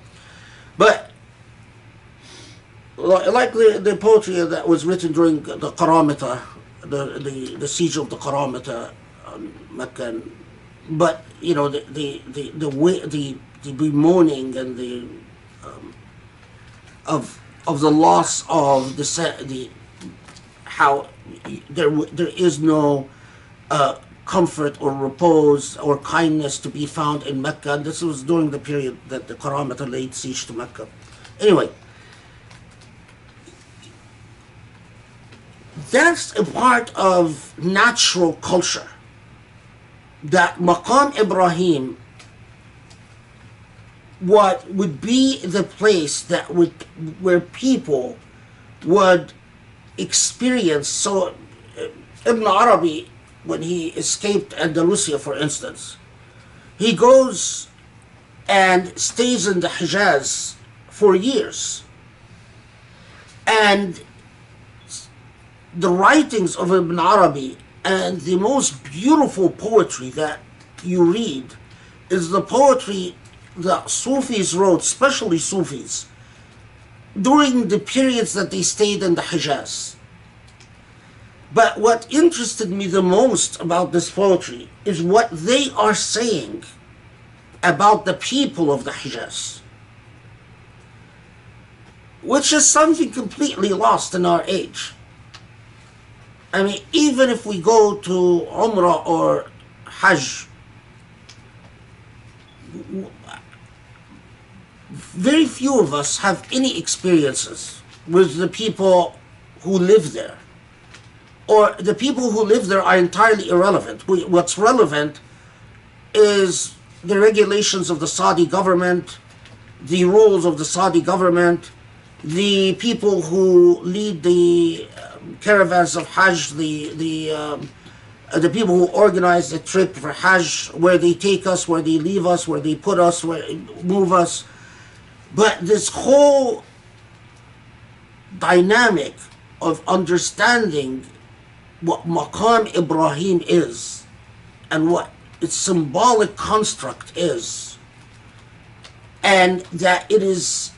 But like the poetry that was written during the Qaramita, the siege of the Qaramita, Mecca, but you know the the bemoaning and the of the loss of the how there is no comfort or repose or kindness to be found in Mecca. And this was during the period that the Qaramata laid siege to Mecca. Anyway, that's a part of natural culture, that Maqam Ibrahim what would be the place that where people would experience. So Ibn Arabi, when he escaped Andalusia, for instance, he goes and stays in the Hijaz for years, and the writings of Ibn Arabi and the most beautiful poetry that you read is the poetry that Sufis wrote, especially Sufis, during the periods that they stayed in the Hijaz. But what interested me the most about this poetry is what they are saying about the people of the Hijaz, which is something completely lost in our age. I mean, even if we go to Umrah or Hajj, very few of us have any experiences with the people who live there. Or the people who live there are entirely irrelevant. What's relevant is the regulations of the Saudi government, the rules of the Saudi government, the people who lead the caravans of Hajj, the people who organize the trip for Hajj, where they take us, where they leave us, where they put us, where they move us. But this whole dynamic of understanding what Maqam Ibrahim is and what its symbolic construct is, and that it is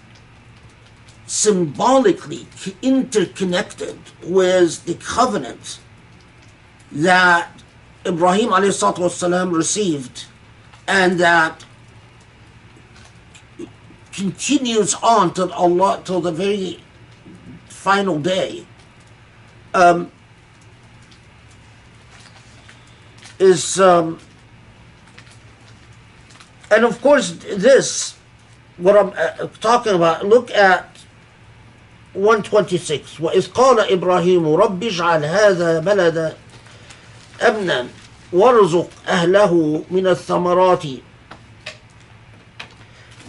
symbolically interconnected with the covenant that Ibrahim ﷺ received, and that continues on till Allah, till the very final day, and of course this, what I'm talking about, look at 126. وإذ قال إبراهيم رب اجعل هذا بلدا أمنا وارزق أهله من الثمرات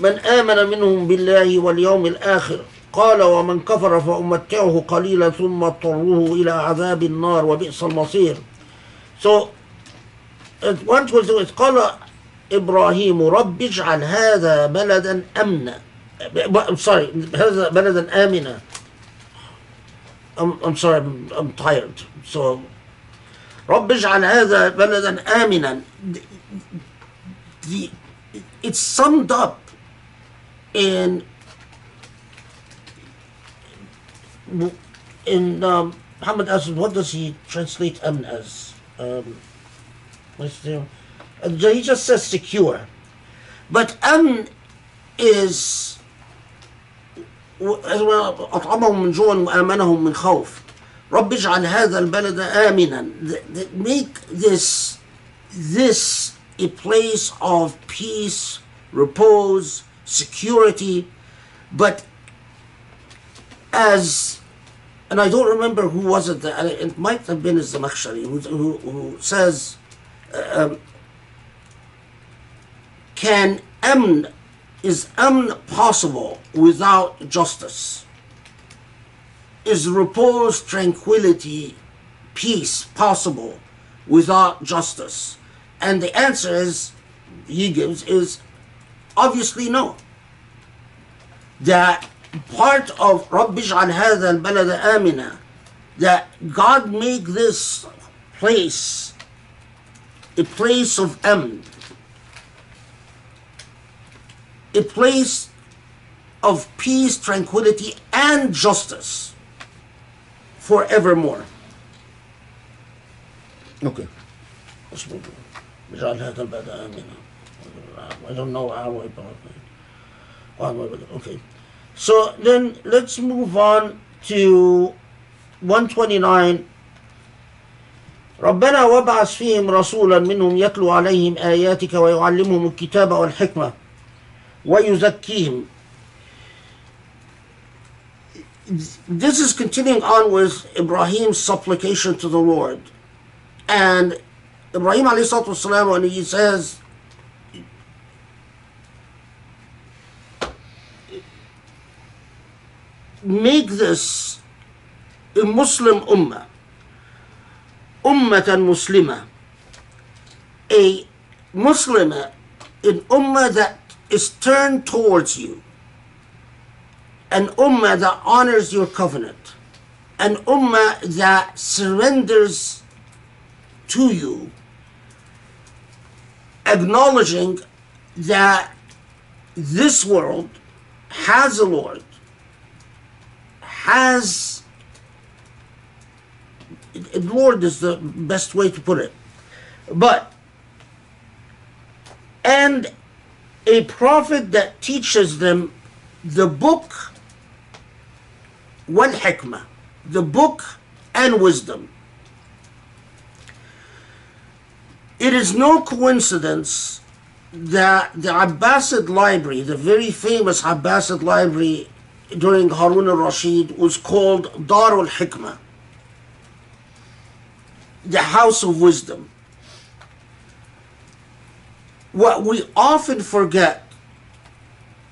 من آمن منهم بالله واليوم الآخر قال ومن كفر فأمتعه قليلا ثم اضطروه إلى عذاب النار وبئس المصير. So at 126 قال إبراهيم رب اجعل هذا بلدا أمنا. Sorry, هذا بلدا آمنا. I'm sorry, I'm tired. So رب اجعل هذا بلدا آمنا. It's summed up in Muhammad Asad. What does he translate amn as? He just says secure, but amn is أطعمهم من جوع وآمنهم من خوف. رب اجعل هذا البلد آمنا. Make this a place of peace, repose, security. But as, and I don't remember who was it, it might have been Zamakhshari, who says, is amn possible without justice? Is repose, tranquility, peace possible without justice? And the answer he gives is obviously no. That part of رَبِّ اجْعَلْ هَذَا الْبَلَدَ آمِنًا, that God make this place a place of amn, a place of peace, tranquility, and justice forevermore. Okay. I don't know how I bought it. Okay. So then let's move on to 129. ربنا وابعث فيهم رسولا منهم يتلو عليهم آياتك ويعلمهم الكتاب والحكمة ويزكيهم. This is continuing on with Ibrahim's supplication to the Lord. And Ibrahim alayhi salatu wasalam, when he says, make this a Muslim ummah, ummatan muslima, a Muslimah, an ummah that is turned towards you, an ummah that honors your covenant, an ummah that surrenders to you, acknowledging that this world has a Lord, has, Lord is the best way to put it, but, and a prophet that teaches them the book wal hikmah, the book and wisdom. It is no coincidence that the Abbasid library, the very famous Abbasid library during Harun al-Rashid, was called Dar al-Hikmah, the house of wisdom. What we often forget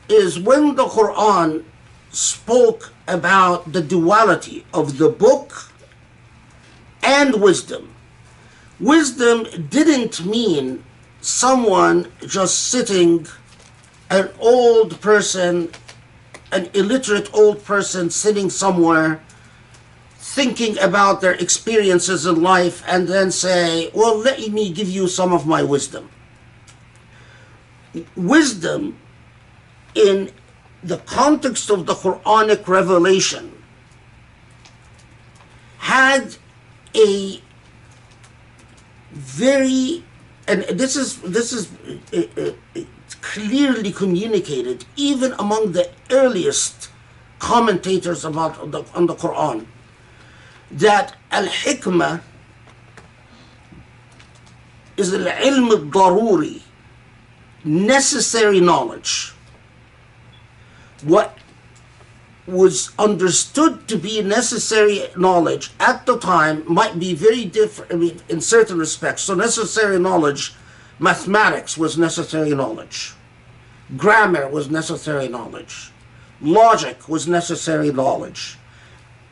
is when the Quran spoke about the duality of the book and wisdom, wisdom didn't mean someone just sitting, an old person, an illiterate old person sitting somewhere thinking about their experiences in life and then say, well, let me give you some of my wisdom. Wisdom in the context of the Quranic revelation had a very, and this is clearly communicated even among the earliest commentators on the Quran, that al-hikmah is al-ilm al-daruri, necessary knowledge. What was understood to be necessary knowledge at the time might be very different, I mean, in certain respects. So necessary knowledge, mathematics was necessary knowledge. Grammar was necessary knowledge. Logic was necessary knowledge.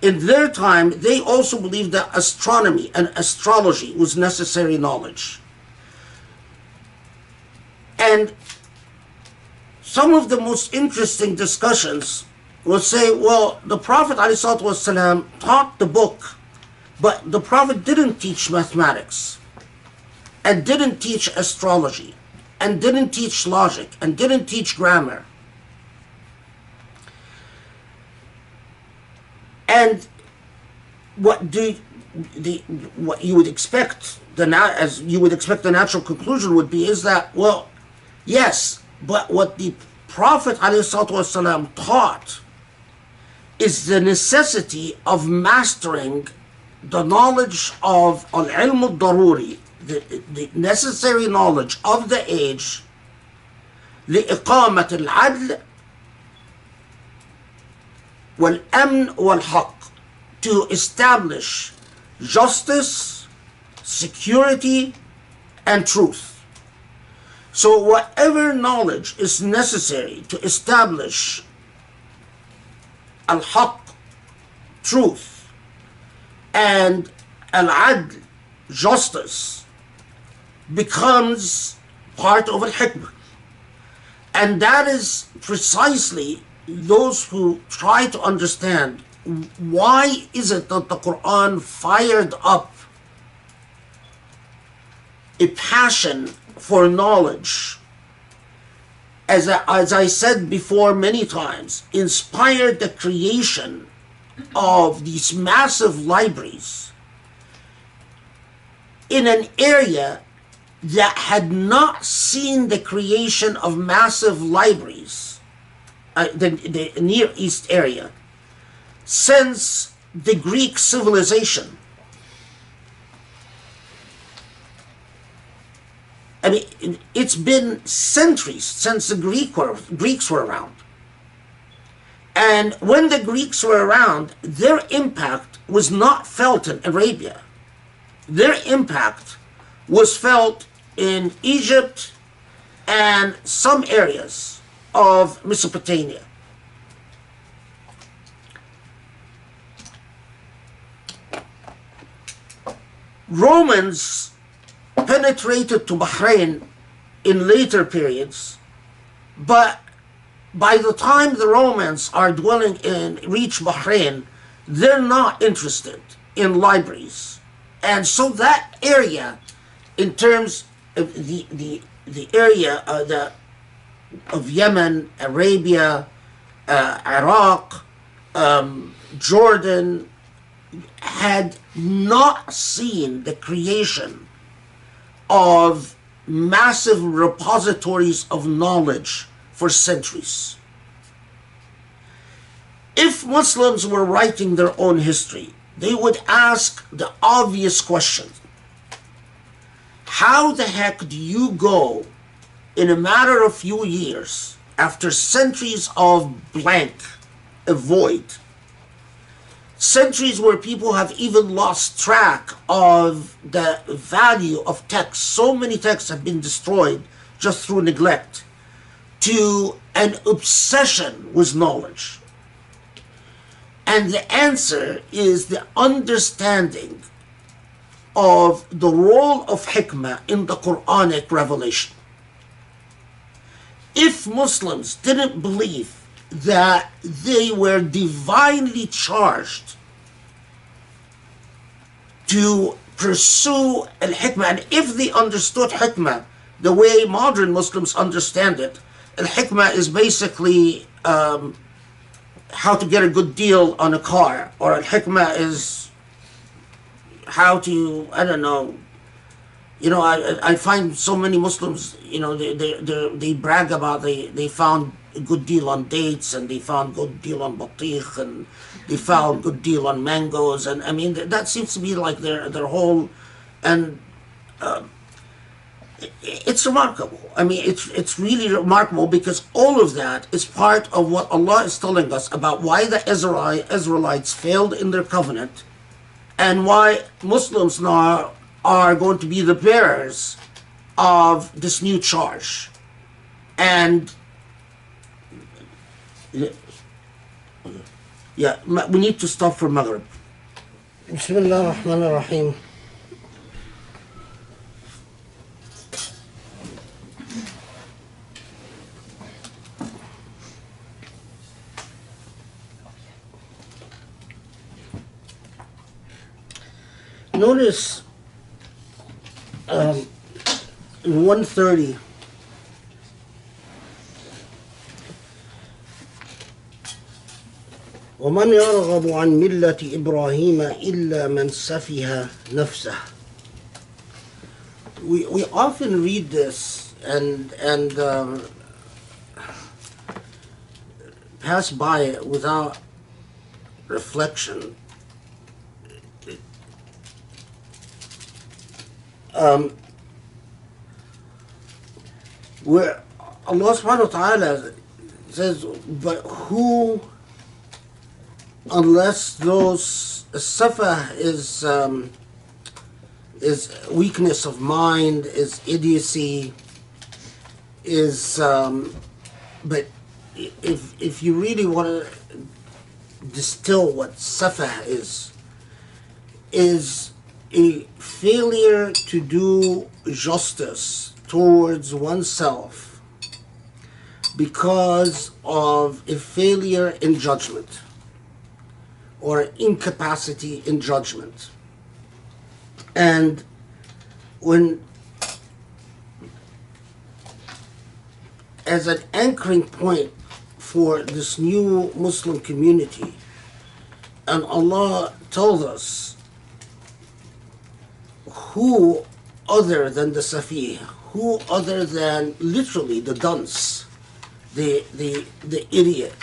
In their time, they also believed that astronomy and astrology was necessary knowledge. And some of the most interesting discussions will say, well, the Prophet ﷺ taught the book, but the Prophet didn't teach mathematics, and didn't teach astrology, and didn't teach logic, and didn't teach grammar. And what you would expect, as you would expect the natural conclusion would be, is that, well, yes, but what the Prophet ﷺ taught is the necessity of mastering the knowledge of al-ilm al-daruri, the necessary knowledge of the age, لإقامة العدل والأمن والحق, to establish justice, security, and truth. So whatever knowledge is necessary to establish al-haq, truth, and al-adl, justice, becomes part of al-hikmah. And that is precisely those who try to understand why is it that the Quran fired up a passion for knowledge, as I said before many times, inspired the creation of these massive libraries in an area that had not seen the creation of massive libraries, the Near East area, since the Greek civilization. I mean, it's been centuries since the Greeks were around. And when the Greeks were around, their impact was not felt in Arabia. Their impact was felt in Egypt and some areas of Mesopotamia. Romans penetrated to Bahrain in later periods, but by the time the Romans are reach Bahrain, they're not interested in libraries. And so that area, in terms of the area of Yemen, Arabia, Iraq, Jordan, had not seen the creation of massive repositories of knowledge for centuries. If Muslims were writing their own history, they would ask the obvious question: how the heck do you go in a matter of few years, after centuries of blank, a void, centuries where people have even lost track of the value of texts, so many texts have been destroyed just through neglect, to an obsession with knowledge? And the answer is the understanding of the role of Hikmah in the Quranic revelation. If Muslims didn't believe that they were divinely charged to pursue al-Hikmah, and if they understood Hikmah the way modern Muslims understand it, al-Hikmah is basically how to get a good deal on a car, or al-Hikmah is how to, I don't know, I find so many Muslims, they brag about they found a good deal on dates, and they found good deal on batikh, and they found good deal on mangoes, and I mean that seems to be like their whole, and it's remarkable. I mean, it's really remarkable, because all of that is part of what Allah is telling us about why the Israelites failed in their covenant, and why Muslims now are going to be the bearers of this new charge. And yeah, we need to stop for Maghrib. Bismillah ar-Rahman ar-Rahim. Notice in 130, وَمَنْ يَرْغَبُ عَنْ مِلَّةِ إِبْرَاهِيمَ إِلَّا مَنْ سَفِهَ نَفْسَهُ. We often read this and pass by it without reflection. Where Allah subhanahu wa ta'ala says, but who, unless those, safa is weakness of mind, is idiocy, is but if you really want to distill what safa is a failure to do justice towards oneself because of a failure in judgment or incapacity in judgment. And when, as an anchoring point for this new Muslim community, and Allah told us who other than the Safih, who other than literally the dunce, the idiot,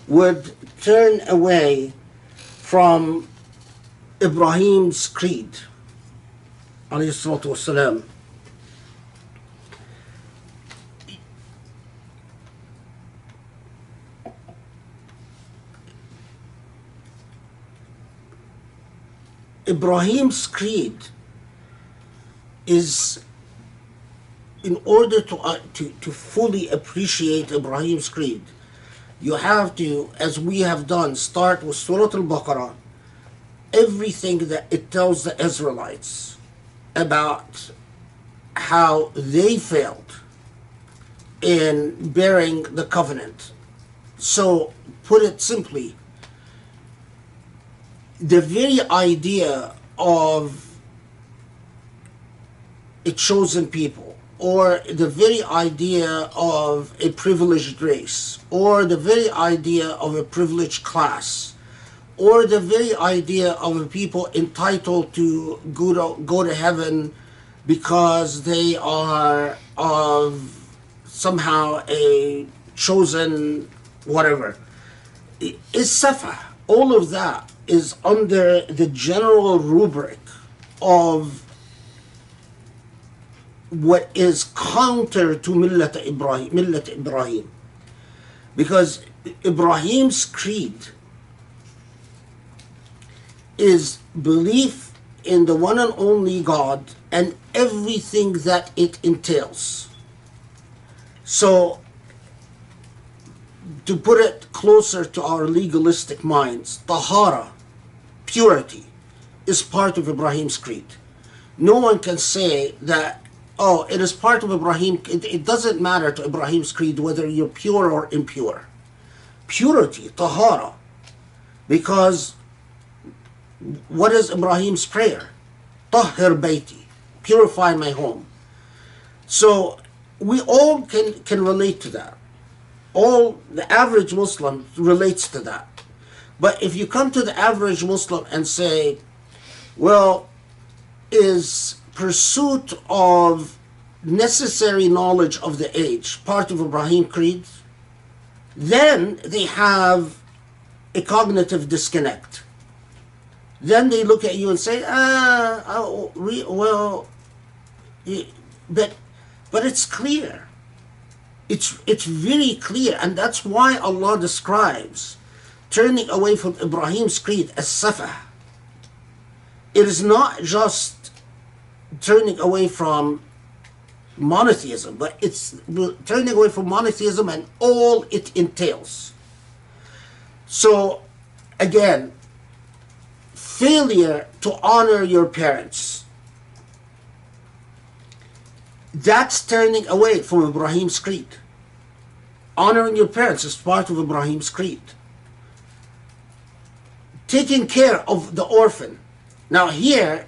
would turn away from Ibrahim's creed, alayhi salatu wasalam. Ibrahim's creed is, in order to fully appreciate Ibrahim's creed, you have to, as we have done, start with Surah Al-Baqarah, everything that it tells the Israelites about how they failed in bearing the covenant. So, put it simply, the very idea of a chosen people, or the very idea of a privileged race, or the very idea of a privileged class, or the very idea of a people entitled to go to heaven because they are of somehow a chosen whatever, is safa. All of that is under the general rubric of what is counter to Millat Ibrahim. Because Ibrahim's creed is belief in the one and only God and everything that it entails. So, to put it closer to our legalistic minds, tahara, purity, is part of Ibrahim's creed. No one can say that, oh, it is part of Ibrahim. It doesn't matter to Ibrahim's creed whether you're pure or impure. Purity, tahara, because what is Ibrahim's prayer? Tahhir bayti, purify my home. So we all can relate to that. All the average Muslim relates to that. But if you come to the average Muslim and say, well, is pursuit of necessary knowledge of the age part of Ibrahim creed? Then they have a cognitive disconnect. Then they look at you and say, but it's clear. It's very clear, and that's why Allah describes turning away from Ibrahim's creed as safa. It is not just turning away from monotheism, but it's turning away from monotheism and all it entails. So, again, failure to honor your parents, that's turning away from Ibrahim's creed. Honoring your parents is part of Ibrahim's creed. Taking care of the orphan. Now here,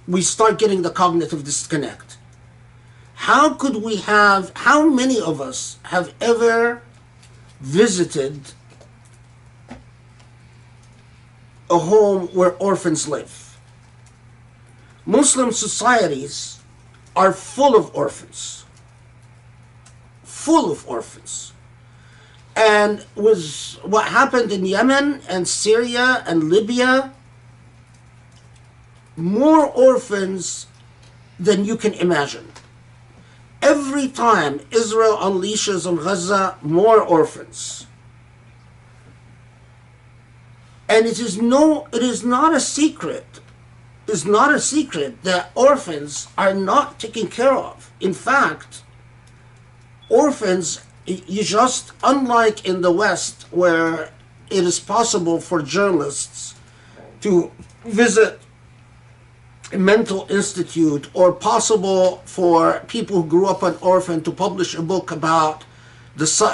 we start getting the cognitive disconnect. How many of us have ever visited a home where orphans live? Muslim societies are full of orphans. Full of orphans. And with what happened in Yemen and Syria and Libya, more orphans than you can imagine. Every time Israel unleashes on Gaza, more orphans. And it is not a secret. It's not a secret that orphans are not taken care of. In fact, orphans, you just, unlike in the West, where it is possible for journalists to visit a mental institute, or possible for people who grew up an orphan to publish a book about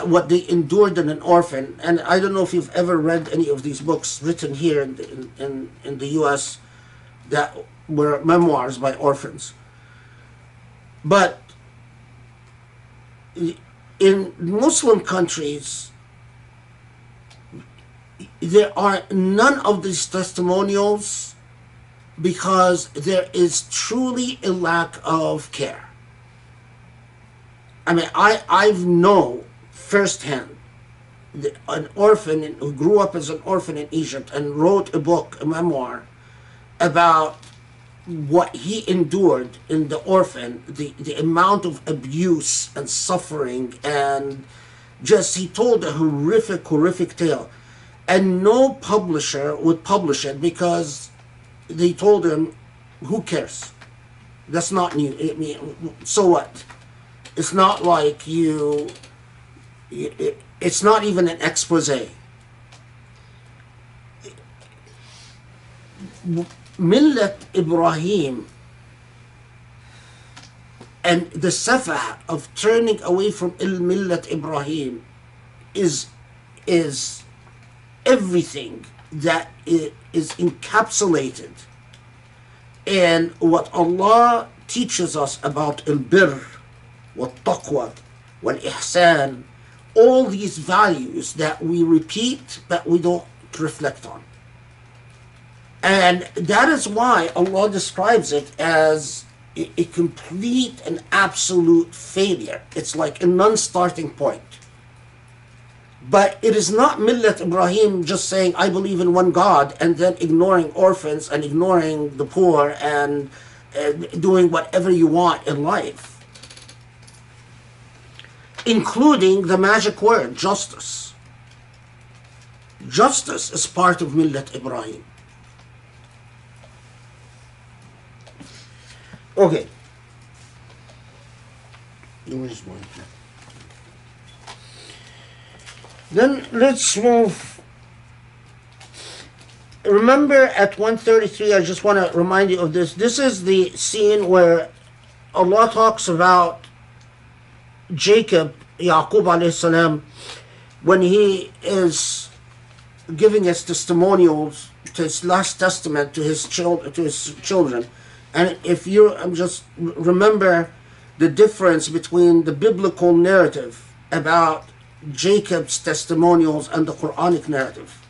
what they endured in an orphan. And I don't know if you've ever read any of these books written here in the US that were memoirs by orphans. But in Muslim countries, there are none of these testimonials because there is truly a lack of care. I mean, I've known firsthand an orphan who grew up as an orphan in Egypt and wrote a book, a memoir, about what he endured in the orphan, the amount of abuse and suffering, and just, he told a horrific tale. And no publisher would publish it because they told him, who cares? That's not new. I mean, so what? It's not like it's not even an expose. Millat Ibrahim and the safah of turning away from Millat Ibrahim is everything that is encapsulated in what Allah teaches us about al-birr, wal-taqwa, wal-ihsan, all these values that we repeat but we don't reflect on. And that is why Allah describes it as a complete and absolute failure. It's like a non-starting point. But it is not Millat Ibrahim just saying, I believe in one God, and then ignoring orphans and ignoring the poor and doing whatever you want in life, including the magic word, justice. Justice is part of Millat Ibrahim. Okay. Where's my... Then let's move. Remember at 133, I just want to remind you of this. This is the scene where Allah talks about Jacob, Yaqub alayhi salam, when he is giving his testimonials to his last testament to his children. And if you just remember the difference between the biblical narrative about Jacob's testimonials and the Quranic narrative.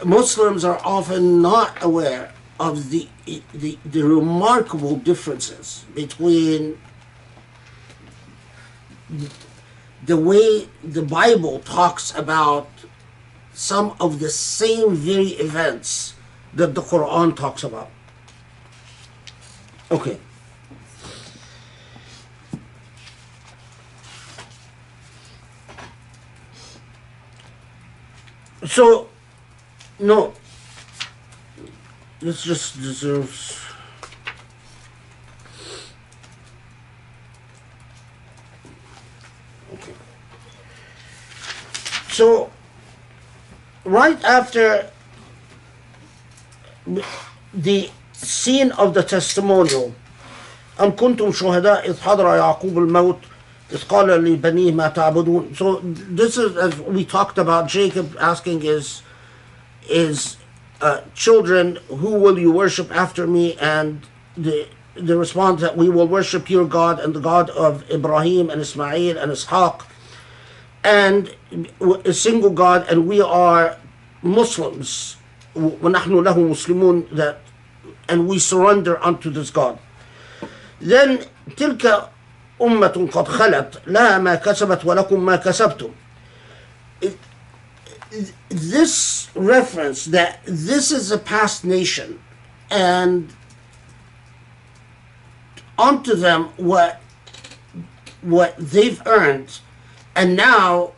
Muslims are often not aware of the remarkable differences between the way the Bible talks about some of the same very events that the Quran talks about. Okay. So, no, this just deserves... Okay. So, right after the scene of the testimonial, أم كنتم شهداء إذ حضر يعقوب الموت إذ قال لبنيه ما تعبدون. So this is, as we talked about, Jacob asking his children, who will you worship after me? And the response that we will worship your God and the God of Ibrahim and Ismail and Ishaq, and a single God, and we are Muslims. وَنَحْنُ لَهُ مُسْلِمُونَ, that, and we surrender unto this God. Then تلك أمة قد خلت لها ما كسبت ولكم ما كسبتم. This reference that this is a past nation, and onto them what they've earned, and now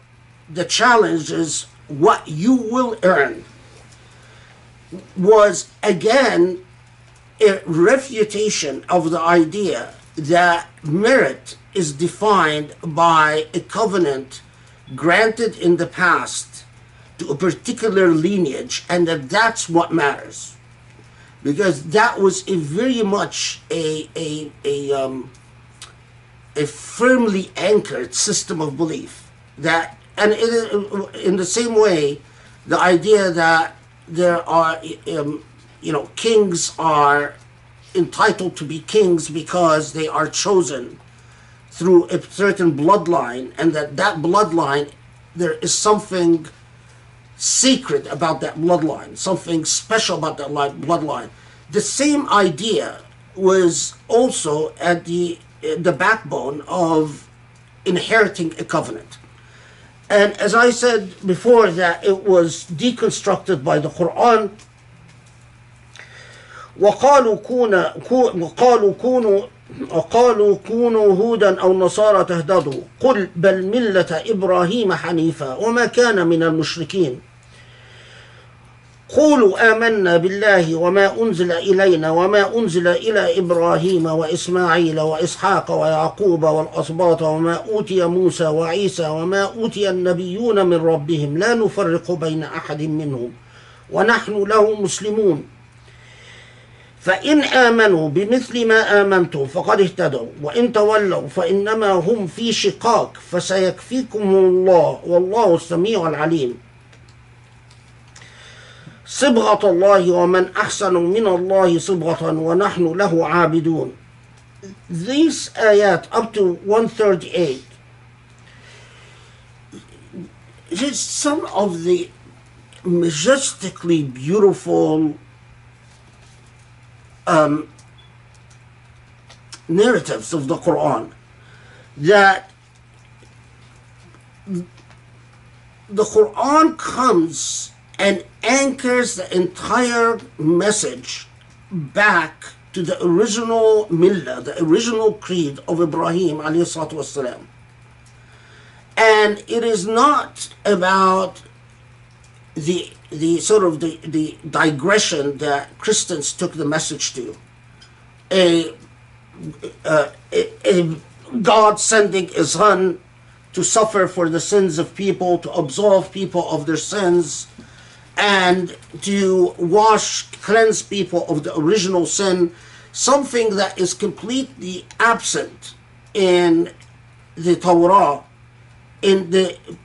the challenge is what you will earn, was again a refutation of the idea that merit is defined by a covenant granted in the past to a particular lineage, and that's what matters, because that was a very much a firmly anchored system of belief. That, and in the same way, the idea that there are kings are entitled to be kings because they are chosen through a certain bloodline, and that bloodline, there is something sacred about that bloodline, something special about that bloodline, the same idea was also at the backbone of inheriting a covenant. And as I said before, that it was deconstructed by the Quran. وقالوا كونوا هودا أو نصارى تهتدوا قل بل ملة إبراهيم حنيفا وما كان من المشركين قولوا آمنا بالله وما أنزل إلينا وما أنزل إلى إبراهيم وإسماعيل وإسحاق ويعقوب والأسباط وما أوتي موسى وعيسى وما أوتي النبيون من ربهم لا نفرق بين أحد منهم ونحن له مسلمون فإن آمنوا بمثل ما آمنتم فقد اهتدوا وإن تولوا فإنما هم في شقاق فسيكفيكم الله والله السميع العليم صبغة الله ومن أحسن من الله صبغة ونحن له عابدون. These ayat up to 138 is some of the majestically beautiful narratives of the Quran, that the Quran comes and anchors the entire message back to the original millah, the original creed of Ibrahim alayhi salatu wasalam. And it is not about the sort of the digression that Christians took the message to. A God sending his son to suffer for the sins of people, to absolve people of their sins, and to cleanse people of the original sin, something that is completely absent in the Torah,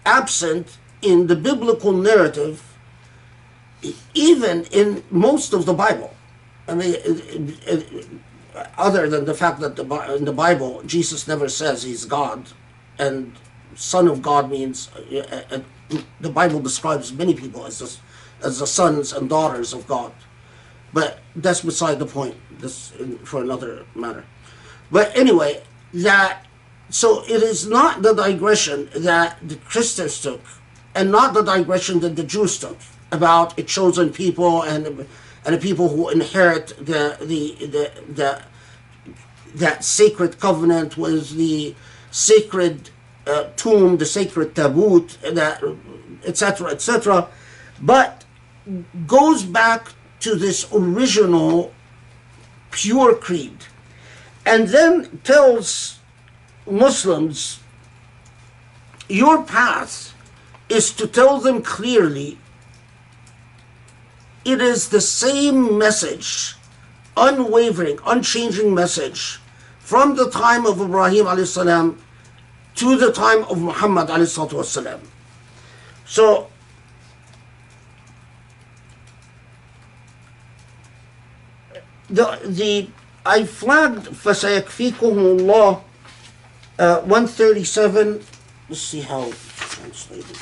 absent in the biblical narrative, even in most of the Bible. I mean, other than the fact that in the Bible, Jesus never says he's God, and Son of God means, the Bible describes many people as the sons and daughters of God. But that's beside the point. This for another matter. But anyway, so it is not the digression that the Christians took, and not the digression that the Jews took about a chosen people and the people who inherit that sacred covenant with the sacred tomb, the sacred tabut, etc., etc., but goes back to this original pure creed, and then tells Muslims, your path is to tell them clearly it is the same message, unwavering, unchanging message, from the time of Ibrahim alayhi salam to the time of Muhammad alayhi salam. So I flagged فَسَيَكْفِيكُهُمُ اللَّهُ 137. Let's see how it's translated.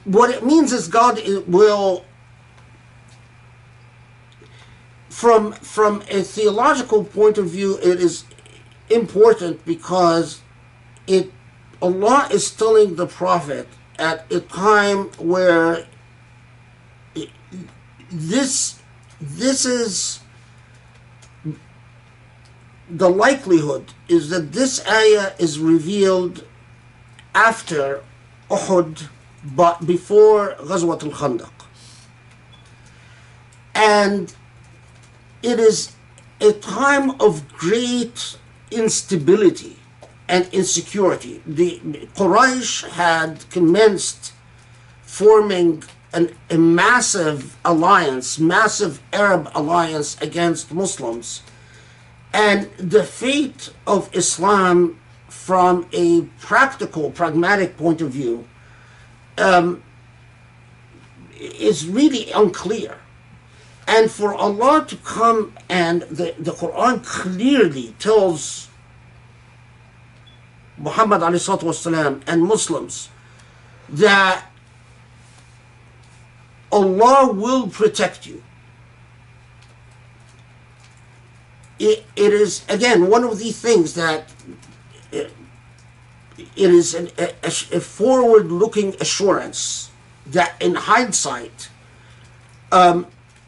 What it means is God will, from a theological point of view, it is important because Allah is telling the Prophet at a time where this is the likelihood is that this ayah is revealed after Uhud, but before Ghazwat al-Khandaq. And it is a time of great instability and insecurity. The Quraysh had commenced forming a massive alliance, massive Arab alliance against Muslims. And the fate of Islam from a practical, pragmatic point of view is really unclear. And for Allah to come, and the Quran clearly tells Muhammad والسلام, and Muslims that Allah will protect you. It is, again, one of the things that it is a forward-looking assurance that in hindsight,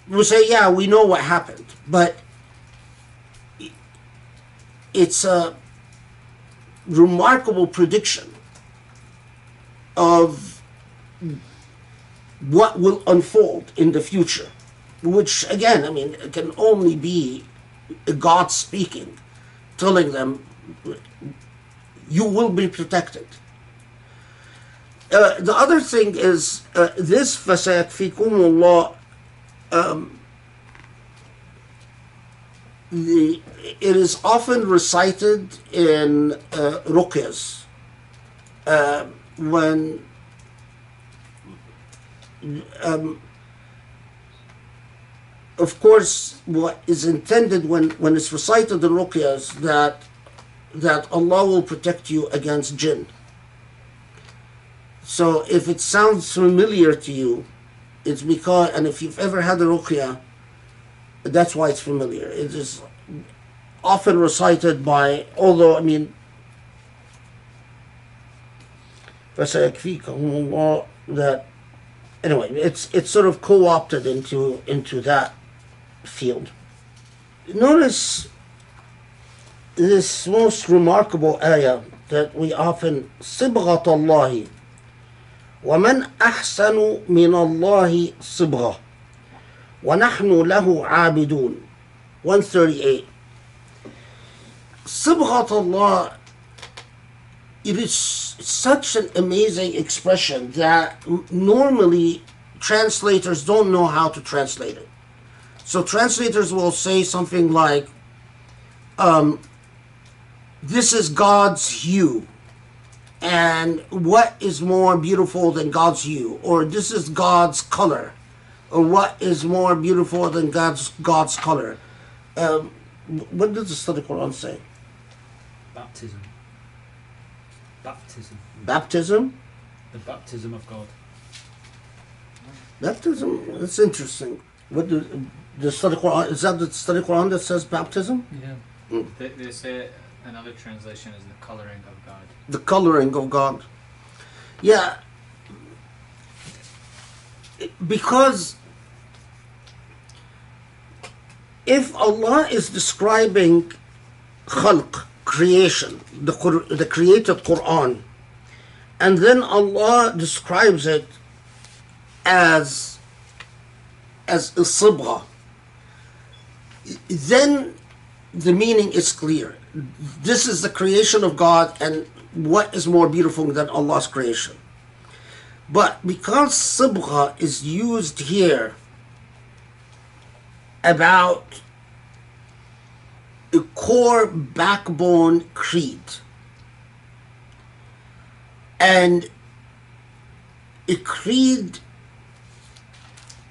we say, yeah, we know what happened, but it's a remarkable prediction of what will unfold in the future, which, again, I mean, it can only be God speaking, telling them, you will be protected. The other thing is, this فَسَيَكْفِيكُمُ اللَّهُ, it is often recited in ruqyas, when of course what is intended when it's recited in ruqyas, that Allah will protect you against jinn. So if it sounds familiar to you, it's because, and if you've ever had a ruqya, that's why it's familiar. It is often recited by, although, I mean, فَسَيَكْفِيكَهُمُ اللَّهُ, that, anyway, it's sort of co-opted into that field. Notice this most remarkable ayah that we often, صِبْغَةَ اللَّهِ وَمَنْ أَحْسَنُ مِنَ اللَّهِ صِبْغَةً وَنَحْنُ لَهُ عَابِدُونَ. 138. صِبْغَةَ اللَّهِ, it is such an amazing expression that normally translators don't know how to translate it. So translators will say something like, this is God's hue, and what is more beautiful than God's hue? Or this is God's color, or what is more beautiful than God's color? What does the study Quran say? Baptism. Baptism. Baptism? The baptism of God. Baptism? That's interesting. What do the study Quran, is that the study Quran that says baptism? Yeah. They say another translation is the coloring of God. The coloring of God. Yeah. Because if Allah is describing khalq, creation, the created Quran, and then Allah describes it as a sibgha, then the meaning is clear. This is the creation of God, and what is more beautiful than Allah's creation? But because sibgha is used here about a core backbone creed, and a creed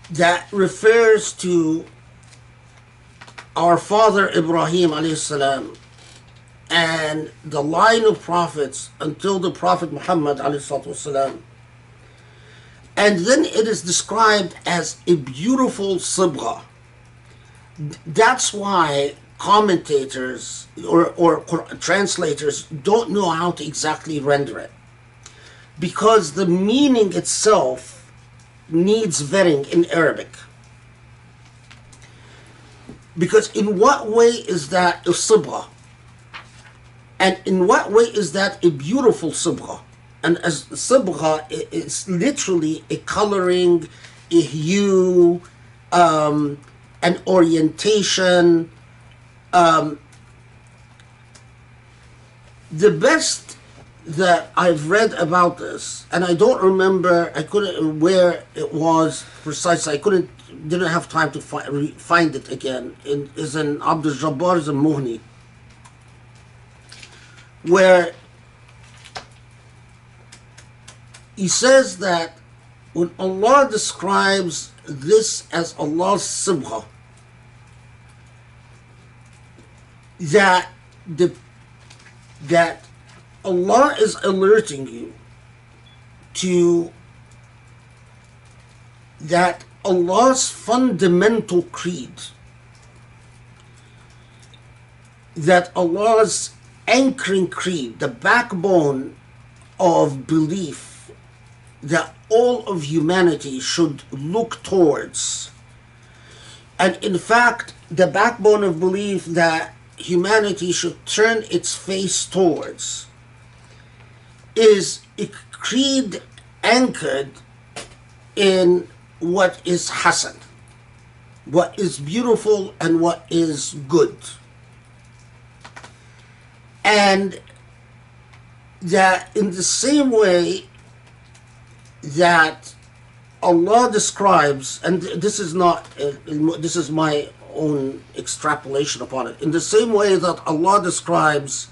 that refers to our father Ibrahim alayhi salam and the line of prophets until the Prophet Muhammad alayhi salam, and then it is described as a beautiful sibgha. That's why commentators or translators don't know how to exactly render it, because the meaning itself needs vetting in Arabic. Because in what way is that a sibgha? And in what way is that a beautiful sibgha? And as sibgha is literally a coloring, a hue, an orientation. The best that I've read about this, and I don't remember, I couldn't where it was precisely. Didn't have time to find it again. Is in Abdul Jabbar's Muhni, where he says that when Allah describes this as Allah's sibgha, that Allah is alerting you to that Allah's fundamental creed, that Allah's anchoring creed, the backbone of belief that all of humanity should look towards, and in fact the backbone of belief that humanity should turn its face towards, is a creed anchored in what is hasan, what is beautiful and what is good. And that in the same way that Allah describes, and this is not, this is my own extrapolation upon it, in the same way that Allah describes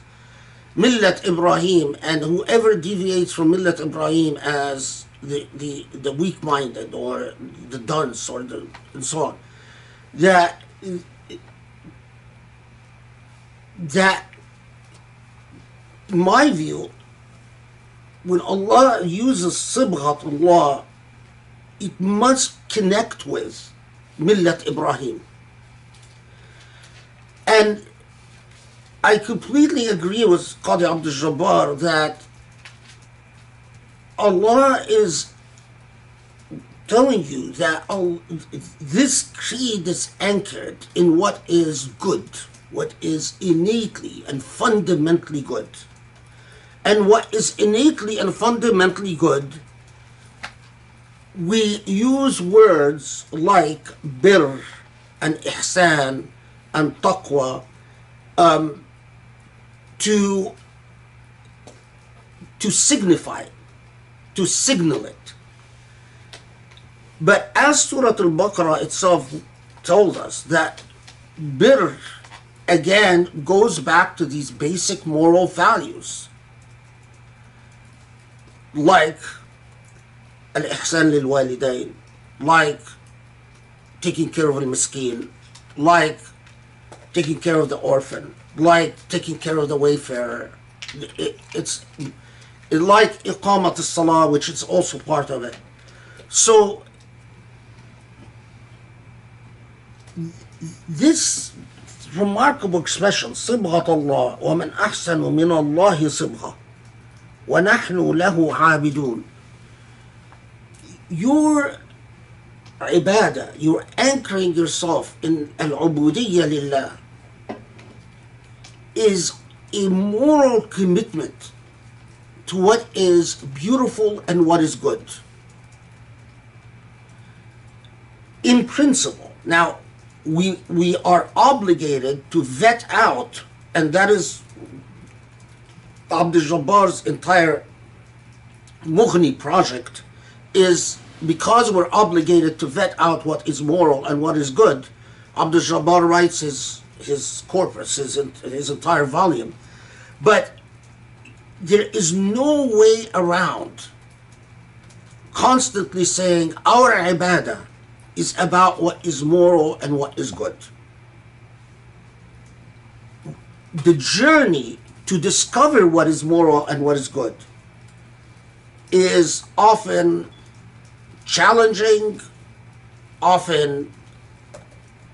Millat Ibrahim and whoever deviates from Millat Ibrahim as the weak-minded or the dunce or and so on, that in my view, when Allah uses Sibghatullah, it must connect with Millat Ibrahim. And I completely agree with Qadi Abdul Jabbar that Allah is telling you that this creed is anchored in what is good, what is innately and fundamentally good. And what is innately and fundamentally good, we use words like birr and ihsan and taqwa to signify, to signal it. But as Surah Al-Baqarah itself told us, that birr again goes back to these basic moral values, like al-ihsan lil-walidain, like taking care of al-miskin, like taking care of the orphan, like taking care of the wayfarer. It's like iqamat as-salah, which is also part of it. So this remarkable expression, صبغة الله ومن أحسن من الله صبغة ونحن له عابدون. Your ibadah, you're anchoring yourself in al-ubudiyya lillah, is a moral commitment to what is beautiful and what is good. In principle. Now, we are obligated to vet out, and that is Abdul Jabbar's entire Mughni project, is because we're obligated to vet out what is moral and what is good. Abdul Jabbar writes his corpus, his entire volume. But there is no way around constantly saying our ibadah is about what is moral and what is good. The journey to discover what is moral and what is good is often challenging, often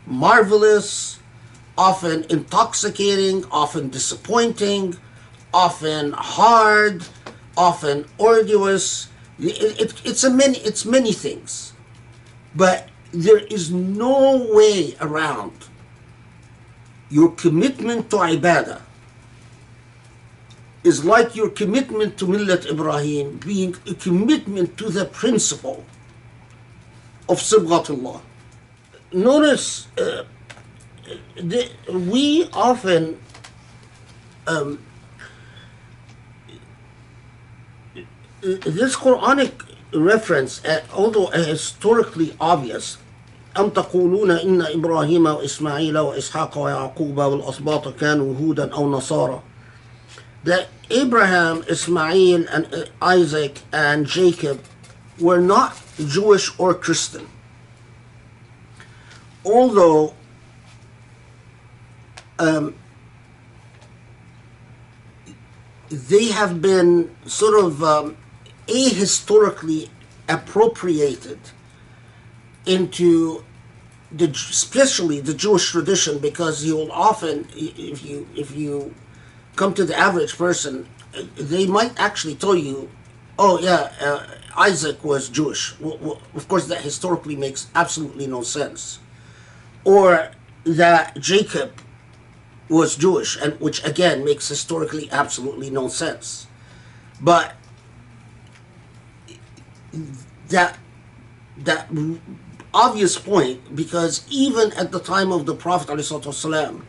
marvelous, often intoxicating, often disappointing, often hard, often arduous. It's many things. But there is no way around your commitment to ibadah is like your commitment to Millat Ibrahim being a commitment to the principle of Sibghatullah. Notice we often this Quranic reference, although historically obvious, أم تقولون إن إبراهيم وإسماعيل وإسحاق ويعقوب والأسباط كانوا هودا أو نصارى, that Abraham, Ismail, and Isaac and Jacob were not Jewish or Christian, although they have been sort of ahistorically appropriated into especially the Jewish tradition, because you will often, if you come to the average person, they might actually tell you, oh yeah, Isaac was Jewish. Well, of course, that historically makes absolutely no sense. Or that Jacob was Jewish, and which again makes historically absolutely no sense. But that obvious point, because even at the time of the Prophet ﷺ,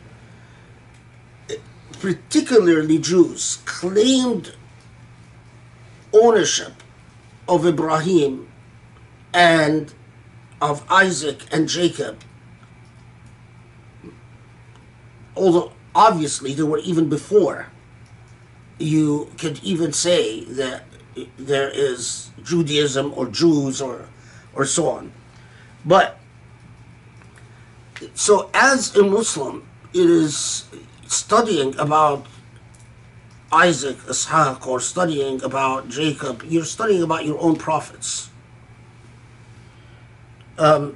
particularly Jews, claimed ownership of Ibrahim and of Isaac and Jacob, although obviously they were even before you could even say that there is Judaism or Jews or so on. But so as a Muslim, it is studying about Isaac, Ishaq, or studying about Jacob, you're studying about your own prophets. Okay.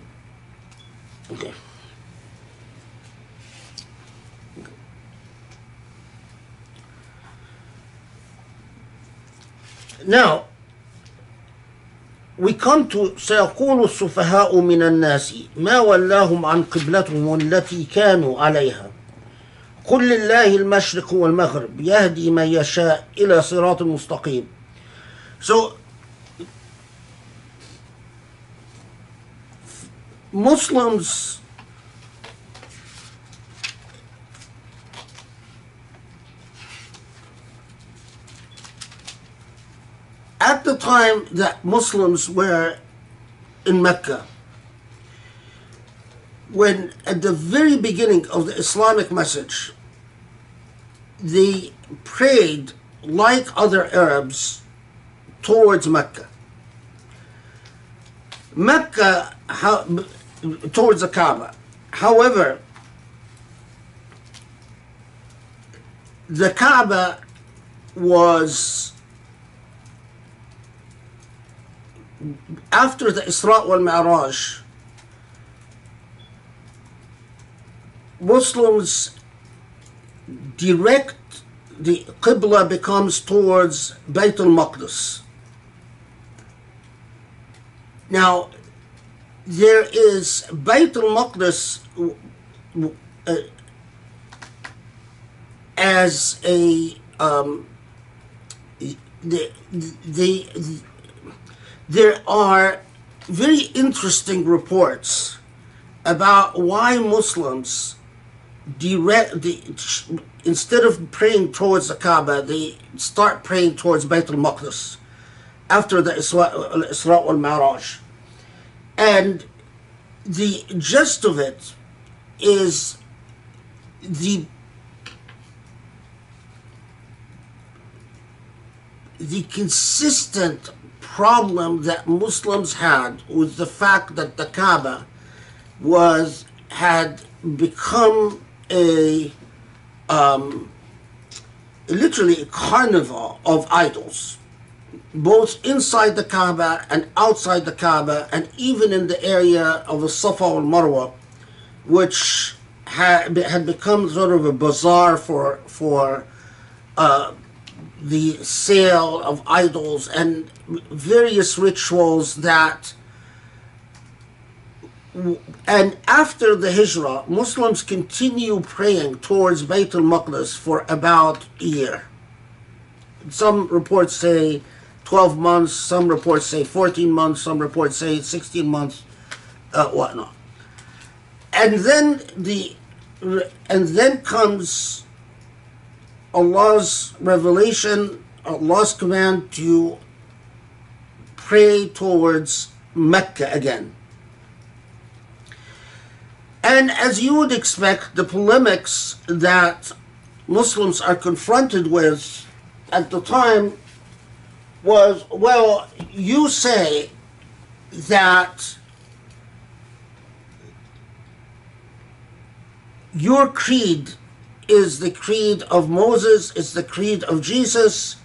Now, we come to سيقول السفهاء من الناس ما ولاهم عن قبلتهم التي كانوا عليها قل لله المشرق والمغرب يهدي من يشاء إلى صراط مستقيم. So Muslims at the time that Muslims were in Mecca, when at the very beginning of the Islamic message, they prayed like other Arabs towards Mecca. Towards the Kaaba. However, the Kaaba was, after the Isra wal Mi'raj, Muslims direct the Qibla becomes towards Bayt al-Maqdis. Now, there is Bayt al-Maqdis as a there are very interesting reports about why Muslims instead of praying towards the Kaaba, they start praying towards Bayt al-Maqdis after the Isra wal Mi'raj. And the gist of it is the consistent problem that Muslims had with the fact that the Kaaba had become literally a carnival of idols, both inside the Kaaba and outside the Kaaba, and even in the area of the Safa al Marwa, which had become sort of a bazaar for the sale of idols and various rituals that. And after the Hijrah, Muslims continue praying towards Bayt al-Maqdis for about a year. Some reports say 12 months, some reports say 14 months, some reports say 16 months, whatnot. And then comes Allah's revelation, Allah's command to pray towards Mecca again. And as you would expect, the polemics that Muslims are confronted with at the time was, well, you say that your creed is the creed of Moses, it's the creed of Jesus.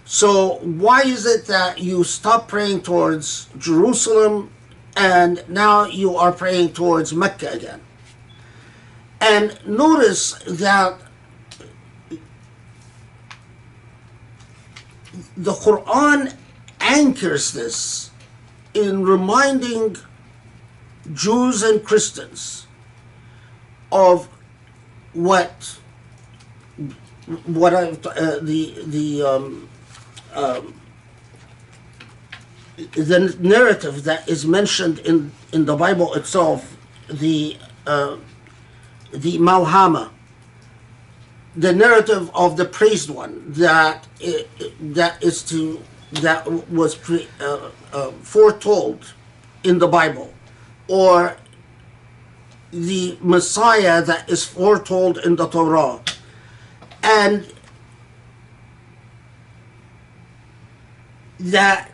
So why is it that you stop praying towards Jerusalem and now you are praying towards Mecca again? And notice that the Quran anchors this in reminding Jews and Christians of what I've the narrative that is mentioned in the Bible itself, the Malhama, the narrative of the praised one that was foretold in the Bible, or the Messiah that is foretold in the Torah. And that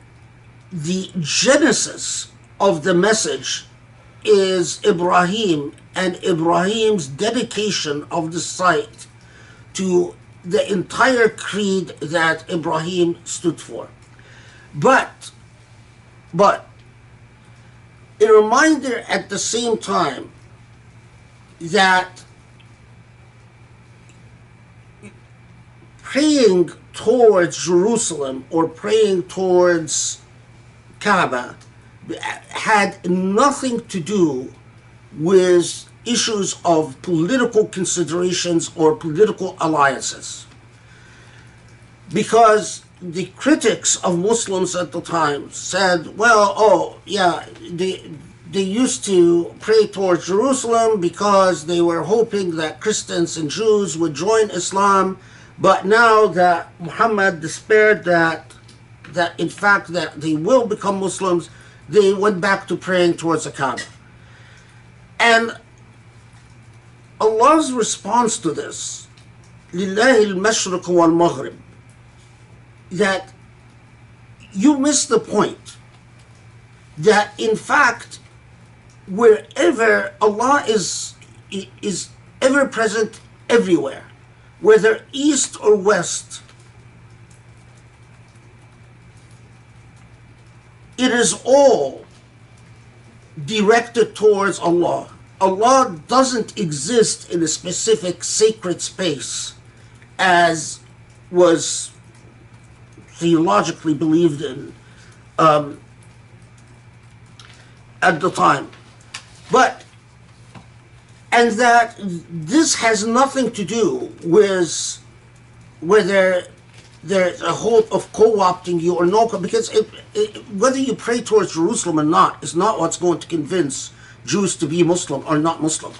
the genesis of the message is Ibrahim and Ibrahim's dedication of the site to the entire creed that Ibrahim stood for. But a reminder at the same time that praying towards Jerusalem or praying towards Kaaba had nothing to do with issues of political considerations or political alliances. Because the critics of Muslims at the time said, well, they used to pray towards Jerusalem because they were hoping that Christians and Jews would join Islam, but now that Muhammad despaired that in fact that they will become Muslims, they went back to praying towards the Kaaba. And Allah's response to this, Lillahi al-mashriq wal-maghrib, that you miss the point that in fact wherever Allah is ever present everywhere, whether east or west, it is all directed towards Allah. Allah doesn't exist in a specific sacred space as was theologically believed in at the time. And that this has nothing to do with whether there's a hope of co-opting you or no, because whether you pray towards Jerusalem or not is not what's going to convince Jews to be Muslim or not Muslim.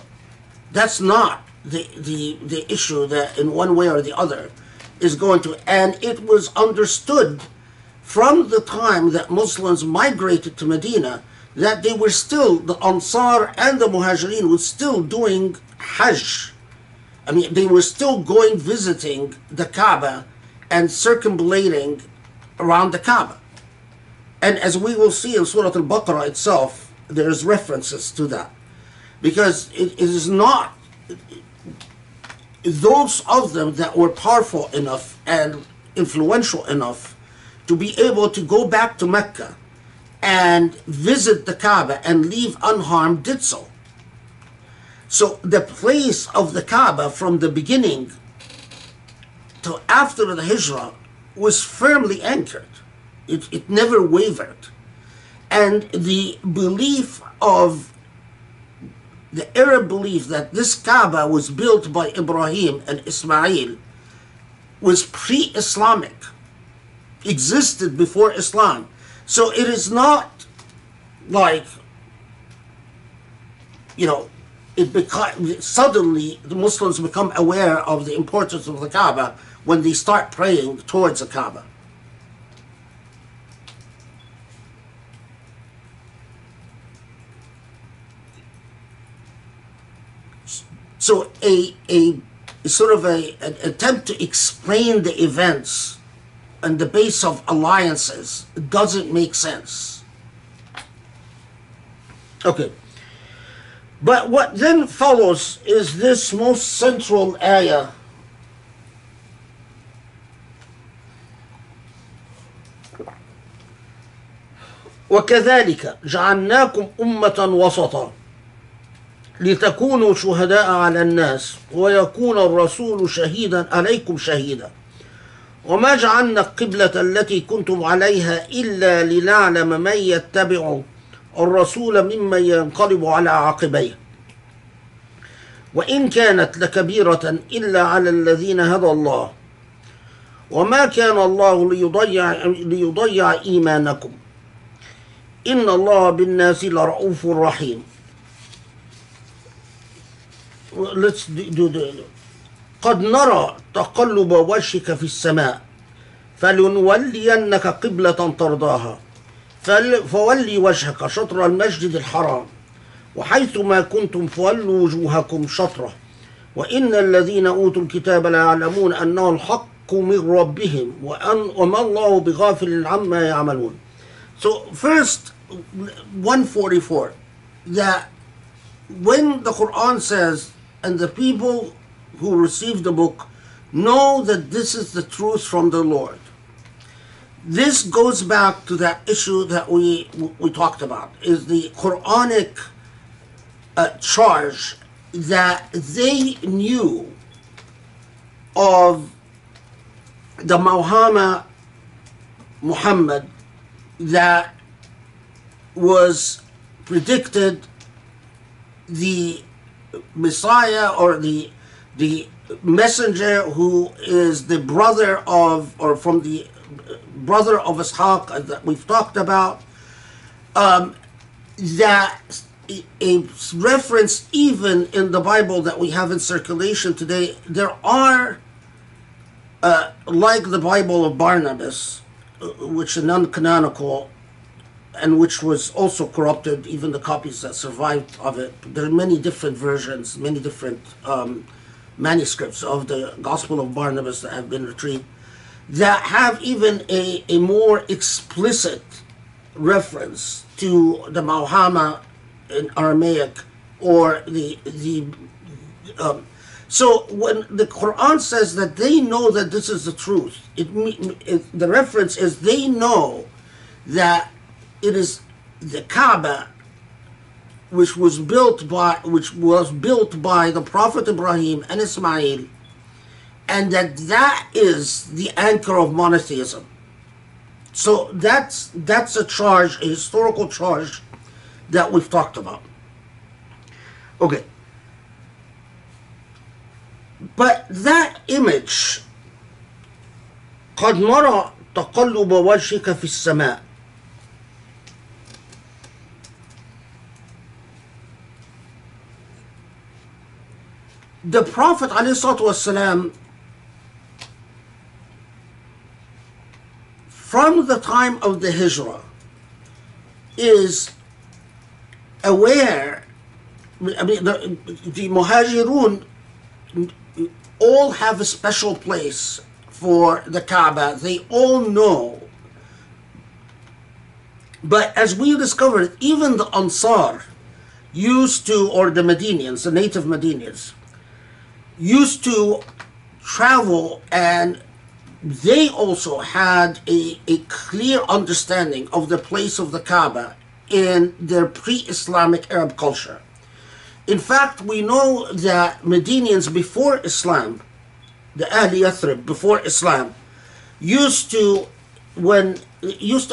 That's not the issue that in one way or the other is going to, and it was understood from the time that Muslims migrated to Medina that they were still, the Ansar and the Muhajirin were still doing Hajj. I mean, they were still going visiting the Kaaba and circumambulating around the Kaaba. And as we will see in Surah Al-Baqarah itself, there's references to that. Because it is not those of them that were powerful enough and influential enough to be able to go back to Mecca and visit the Kaaba and leave unharmed did so. So the place of the Kaaba from the beginning to after the Hijrah was firmly anchored. It never wavered. And the belief of the Arab belief that this Kaaba was built by Ibrahim and Ismail was pre-Islamic, existed before Islam. So it is not like, suddenly the Muslims become aware of the importance of the Kaaba when they start praying towards the Kaaba. So a sort of an attempt to explain the events on the base of alliances doesn't make sense. Okay. But what then follows is this most central ayah. وكذلك جعلناكم أمة وسطا لتكونوا شهداء على الناس ويكون الرسول شهيدا عليكم شهيدا وما جعلنا القبلة التي كنتم عليها إلا لنعلم من يتبع الرسول ممن ينقلب على عقبيه وإن كانت لكبيرة إلا على الذين هدى الله وما كان الله ليضيع إيمانكم إن الله بالناس لرؤوف رحيم. Let's do the قد نرى تقلب وجهك في السماء فلنولينك قبلة ترضاها فولي وجهك شطر المسجد الحرام وحيث ما كنتم فولوا وجوهكم شطره وإن الذين أوتوا الكتاب لا يعلمون أنه الحق من ربهم وما الله بغافل عما يعملون. So first 144 that when the Quran says and the people who receive the book know that this is the truth from the Lord, this goes back to that issue that we talked about, is the Quranic charge that they knew of the Muhammad that was predicted, the Messiah or the messenger who is the brother of, or from the brother of Ishaq that we've talked about, that a reference even in the Bible that we have in circulation today, there are like the Bible of Barnabas, which is non-canonical and which was also corrupted, even the copies that survived of it. There are many different versions, many different manuscripts of the Gospel of Barnabas that have been retrieved that have even a more explicit reference to the Muhammad in Aramaic or so when the Quran says that they know that this is the truth, the reference is they know that it is the Kaaba which was built by the Prophet Ibrahim and Ismail, and that is the anchor of monotheism. So that's a charge, a historical charge that we've talked about. Okay. But that image, قد نرى تقلب وجهك في السماء, the Prophet ﷺ, from the time of the Hijrah, is aware. I mean, the Muhajirun all have a special place for the Kaaba. They all know. But as we discovered, even the Ansar used to, or the Medinians, the native Medinians, used to travel, and they also had a clear understanding of the place of the Kaaba in their pre-Islamic Arab culture. In fact, we know that Medinians before Islam, the Ahli Yathrib before Islam, used to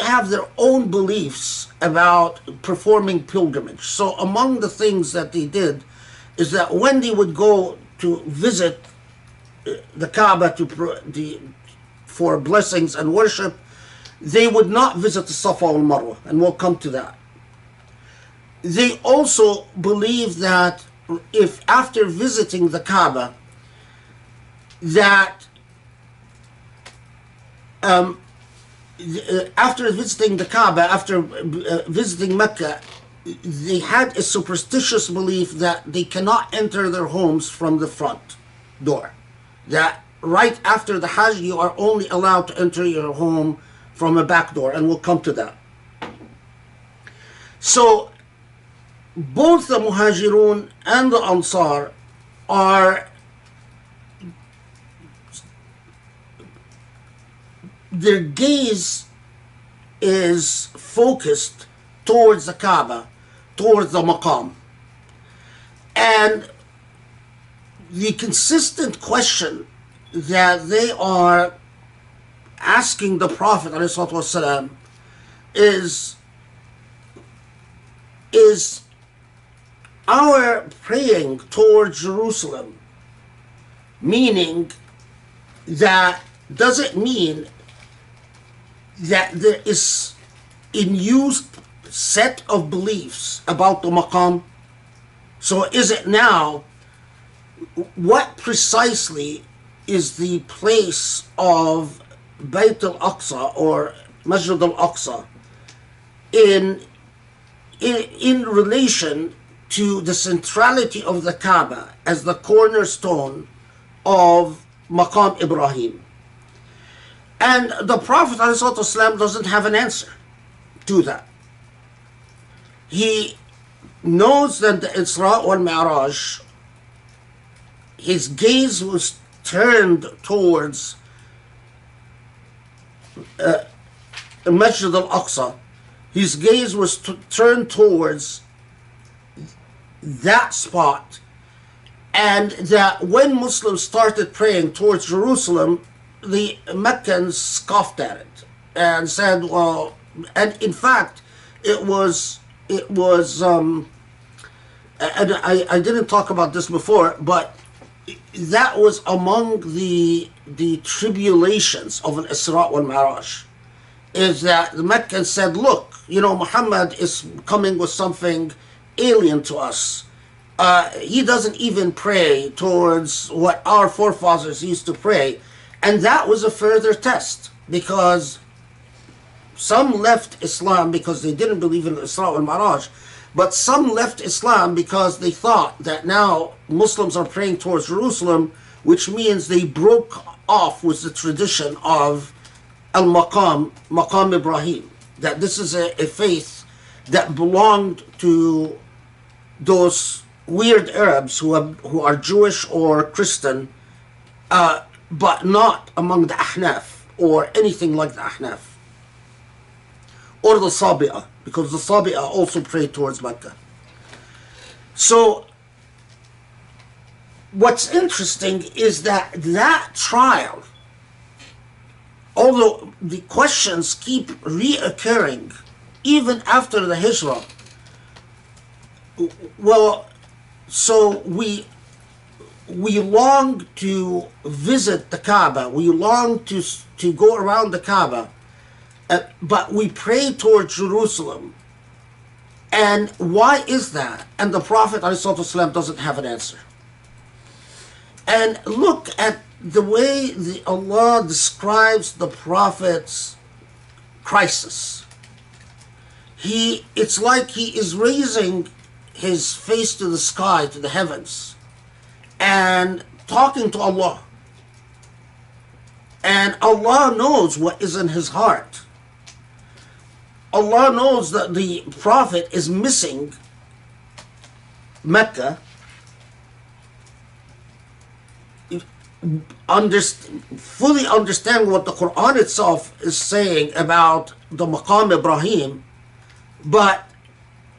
have their own beliefs about performing pilgrimage. So among the things that they did is that when they would go to visit the Kaaba for blessings and worship, they would not visit the Safa al Marwa, and we'll come to that. They also believe that if after visiting the Kaaba, that after visiting Mecca, they had a superstitious belief that they cannot enter their homes from the front door. That right after the Hajj, you are only allowed to enter your home from a back door, and we'll come to that. So both the Muhajirun and the Ansar are, their gaze is focused towards the Kaaba, towards the Maqam. And the consistent question that they are asking the Prophet ﷺ is our praying towards Jerusalem, meaning that, does it mean that there is a new set of beliefs about the Maqam? So is it now, what precisely is the place of Bayt al-Aqsa or Masjid al-Aqsa in relation to the centrality of the Kaaba as the cornerstone of Maqam Ibrahim? And the Prophet ﷺ doesn't have an answer to that. He knows that the Isra wal Mi'raj, his gaze was turned towards Masjid al-Aqsa. His gaze was turned towards that spot, and that when Muslims started praying towards Jerusalem, the Meccans scoffed at it and said, well, and in fact, it was and I didn't talk about this before, but that was among the tribulations of an Isra wal Mi'raj, is that the Meccans said, look, Muhammad is coming with something alien to us. He doesn't even pray towards what our forefathers used to pray. And that was a further test, because some left Islam because they didn't believe in Isra wal Mi'raj, but some left Islam because they thought that now Muslims are praying towards Jerusalem, which means they broke off with the tradition of al-Maqam, Maqam Ibrahim, that this is a faith that belonged to those weird Arabs who are Jewish or Christian, but not among the Ahnaf or anything like the Ahnaf. Or the Sabi'ah, because the Sabi'ah also pray towards Mecca. So, what's interesting is that trial, although the questions keep reoccurring even after the Hijrah, well, so we long to visit the Kaaba, we long to go around the Kaaba, but we pray towards Jerusalem. And why is that? And the Prophet ﷺ doesn't have an answer. And look at the way Allah describes the Prophet's crisis. It's like he is raising his face to the sky, to the heavens, and talking to Allah. And Allah knows what is in his heart. Allah knows that the Prophet is missing Mecca, fully understand what the Quran itself is saying about the Maqam Ibrahim, but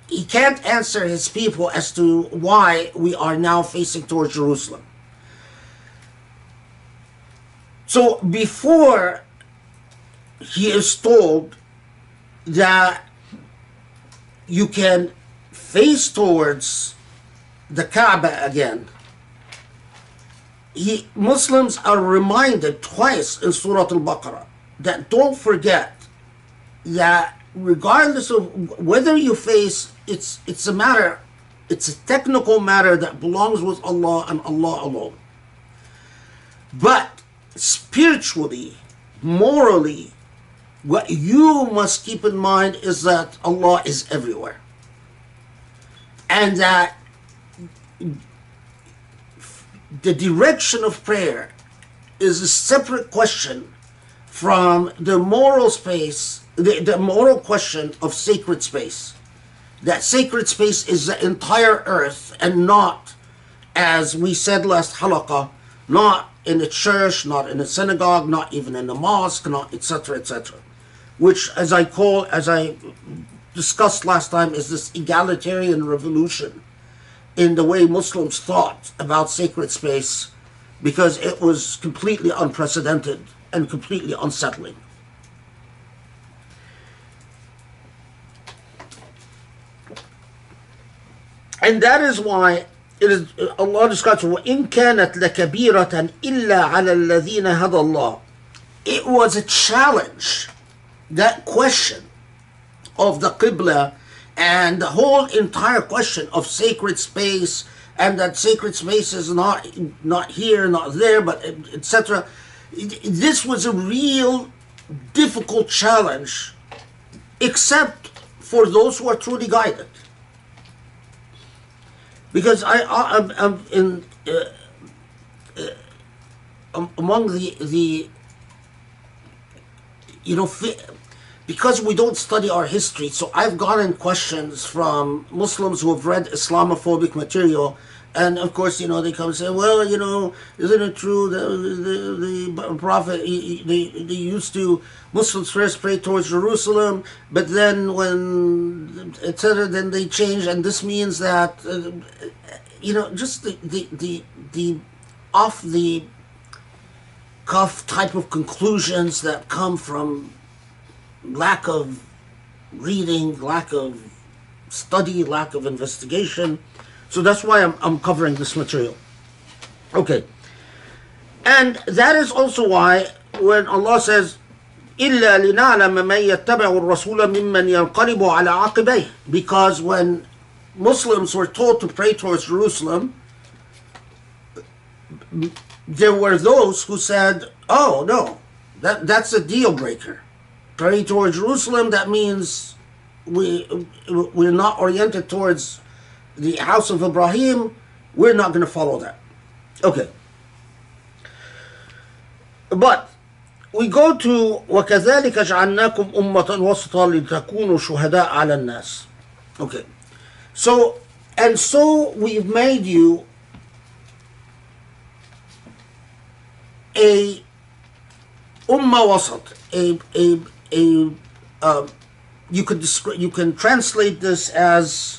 he can't answer his people as to why we are now facing towards Jerusalem. So before he is told that you can face towards the Kaaba again, Muslims are reminded twice in Surah Al-Baqarah that don't forget that regardless of whether you face, it's a matter, it's a technical matter that belongs with Allah and Allah alone. But spiritually, morally, what you must keep in mind is that Allah is everywhere. And that the direction of prayer is a separate question from the moral space, the moral question of sacred space. that sacred space is the entire earth and not, as we said last halaqah, not in a church, not in a synagogue, not even in a mosque, not etc., etc. Which, as I discussed last time, is this egalitarian revolution in the way Muslims thought about sacred space, because it was completely unprecedented and completely unsettling. And that is why it is, Allah describes, وَإِن كَانَتْ لَكَبِيرَةً إِلَّا عَلَى الَّذِينَ هَدَى اللَّهِ. It was a challenge, that question of the Qibla and the whole entire question of sacred space, and that sacred space is not here, not there, but etc. This was a real difficult challenge, except for those who are truly guided. Because I'm in among the because we don't study our history, so I've gotten questions from Muslims who have read Islamophobic material, and of course, they come and say, well, isn't it true that the Prophet, they used to, Muslims first pray towards Jerusalem, but then when, etc., then they change, and this means that, just the off the cuff type of conclusions that come from lack of reading, lack of study, lack of investigation. So that's why I'm covering this material. Okay. And that is also why when Allah says, إِلَّا لِنَعْلَمَ مَنْ يَتَّبِعُ الرَّسُولَ مِمَّنْ يَنْقَلِبُ عَلَى عَقِبَيْهِ. Because when Muslims were told to pray towards Jerusalem, there were those who said, oh no, that's a deal breaker. Pray towards Jerusalem, that means we're not oriented towards the house of Ibrahim, we're not going to follow that. Okay. But we go to وَكَذَلِكَ جَعَلْنَاكُمْ أُمَّةً وَسْطًا لِتَكُونُوا شُهَدَاءَ عَلَى النَّاسِ. Okay. So we've made you a ummah wasat, you can translate this as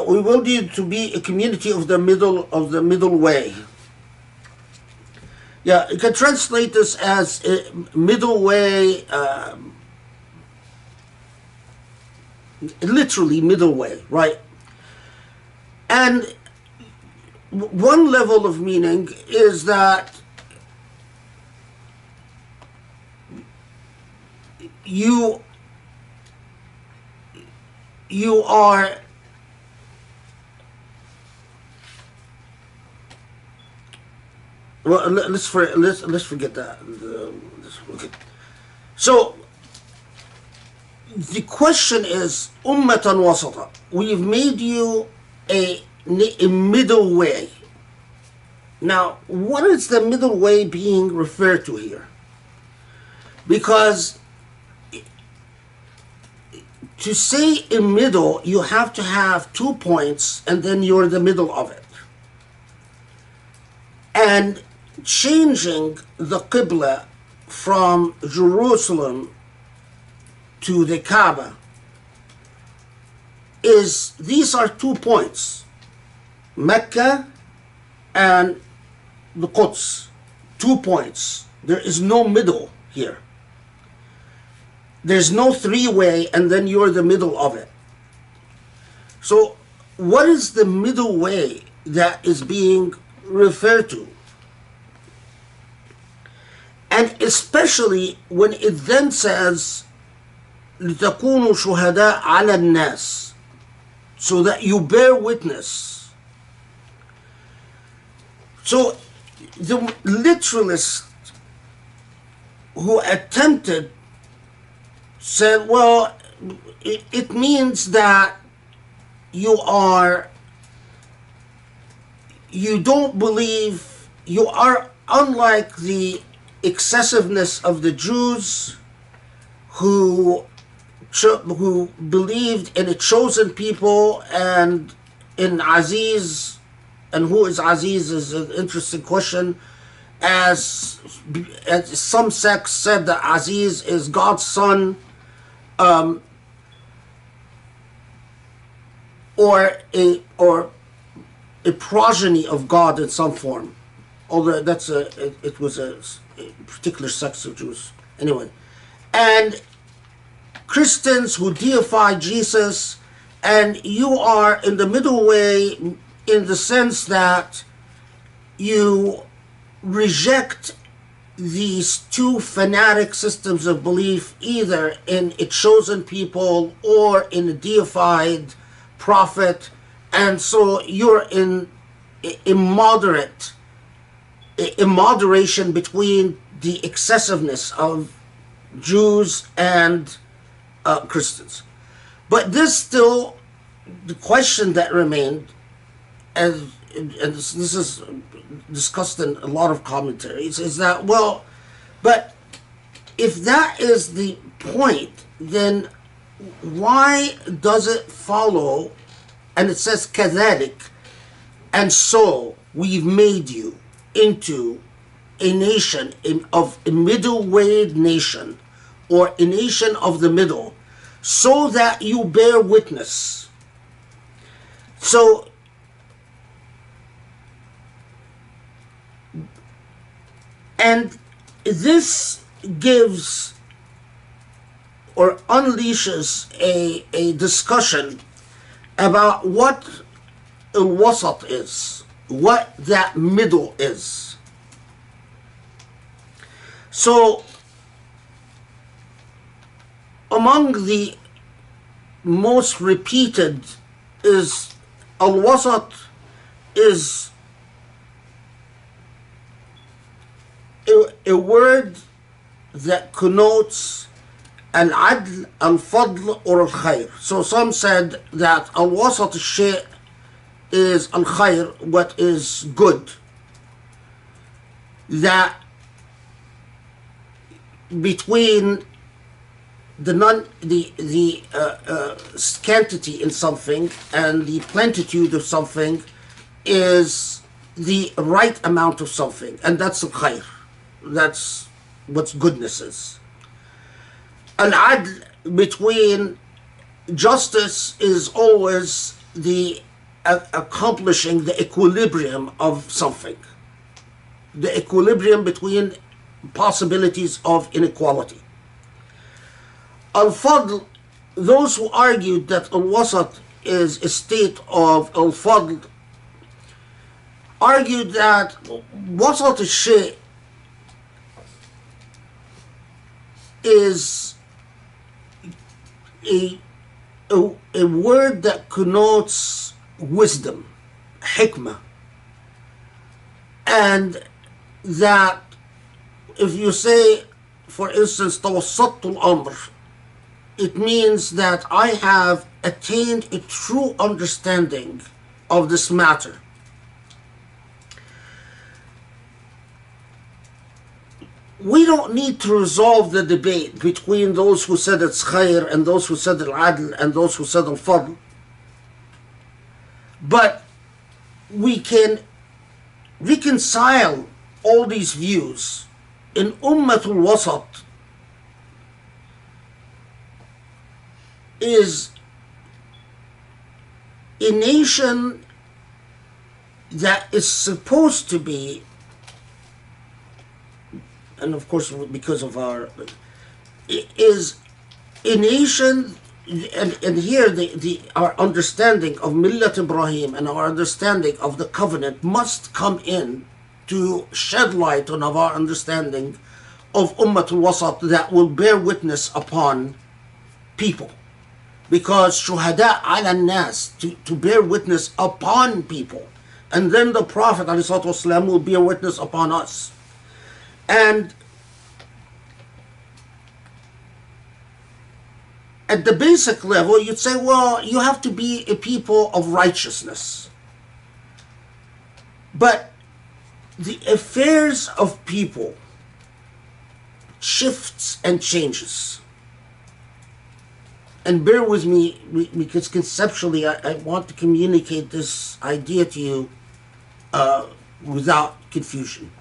we will need to be a community of the middle way. Yeah, you can translate this as a middle way, literally middle way, right? And one level of meaning is that you are well. Let's forget that. Okay. So the question is ummatan wasata. We've made you a middle way. Now, what is the middle way being referred to here? Because to say a middle, you have to have 2 points and then you're the middle of it. And changing the Qibla from Jerusalem to the Kaaba these are 2 points, Mecca and the Quds, 2 points. There is no middle here. There's no three-way and then you're the middle of it. So what is the middle way that is being referred to? And especially when it then says لِتَكُونُوا شُهَدَاءَ عَلَى النَّاسِ, so that you bear witness. So the literalist who attempted said, well, it means that you are you don't believe, you are unlike the excessiveness of the Jews who believed in a chosen people and in Aziz. And who is Aziz is an interesting question. As some sects said that Aziz is God's son, or a progeny of God in some form. Although it was a particular sect of Jews. Anyway, and Christians who deify Jesus, and you are in the middle way in the sense that you reject these two fanatic systems of belief, either in a chosen people or in a deified prophet, and so you're in immoderation between the excessiveness of Jews and Christians. But this still, the question that remained, and this is discussed in a lot of commentaries, is that, well, but if that is the point, then why does it follow, and it says كذلك, and so we've made you into a nation of a middle-way nation, or a nation of the middle, so that you bear witness. So and this gives or unleashes a discussion about what al-wasat is, what that middle is. So among the most repeated is al-wasat is a word that connotes al-adl, al-fadl, or al-khair. So some said that al-wasat al-shay' is al-khair, what is good. That between the scarcity in something and the plenitude of something is the right amount of something, and that's al-khair. That's what goodness is. Al-adl, between justice, is always the accomplishing the equilibrium of something, the equilibrium between possibilities of inequality. Al-fadl, those who argued that al-wasat is a state of al-fadl, argued that wasat al-shay' is a word that connotes wisdom, Hikmah, and that if you say, for instance, tawassattu al-amr, it means that I have attained a true understanding of this matter. We don't need to resolve the debate between those who said it's khair and those who said al-adl and those who said al-fadl. But we can reconcile all these views in Ummatul Wasat is a nation that is supposed to be, and of course because of our, is a nation, and here our understanding of Millat Ibrahim and our understanding of the covenant must come in to shed light on our understanding of Ummatul Wasat that will bear witness upon people. Because shuhada ala nas, to bear witness upon people. And then the Prophet ﷺ will bear witness upon us. And at the basic level, you'd say, well, you have to be a people of righteousness. But the affairs of people shifts and changes. And bear with me, because conceptually I want to communicate this idea to you without confusion.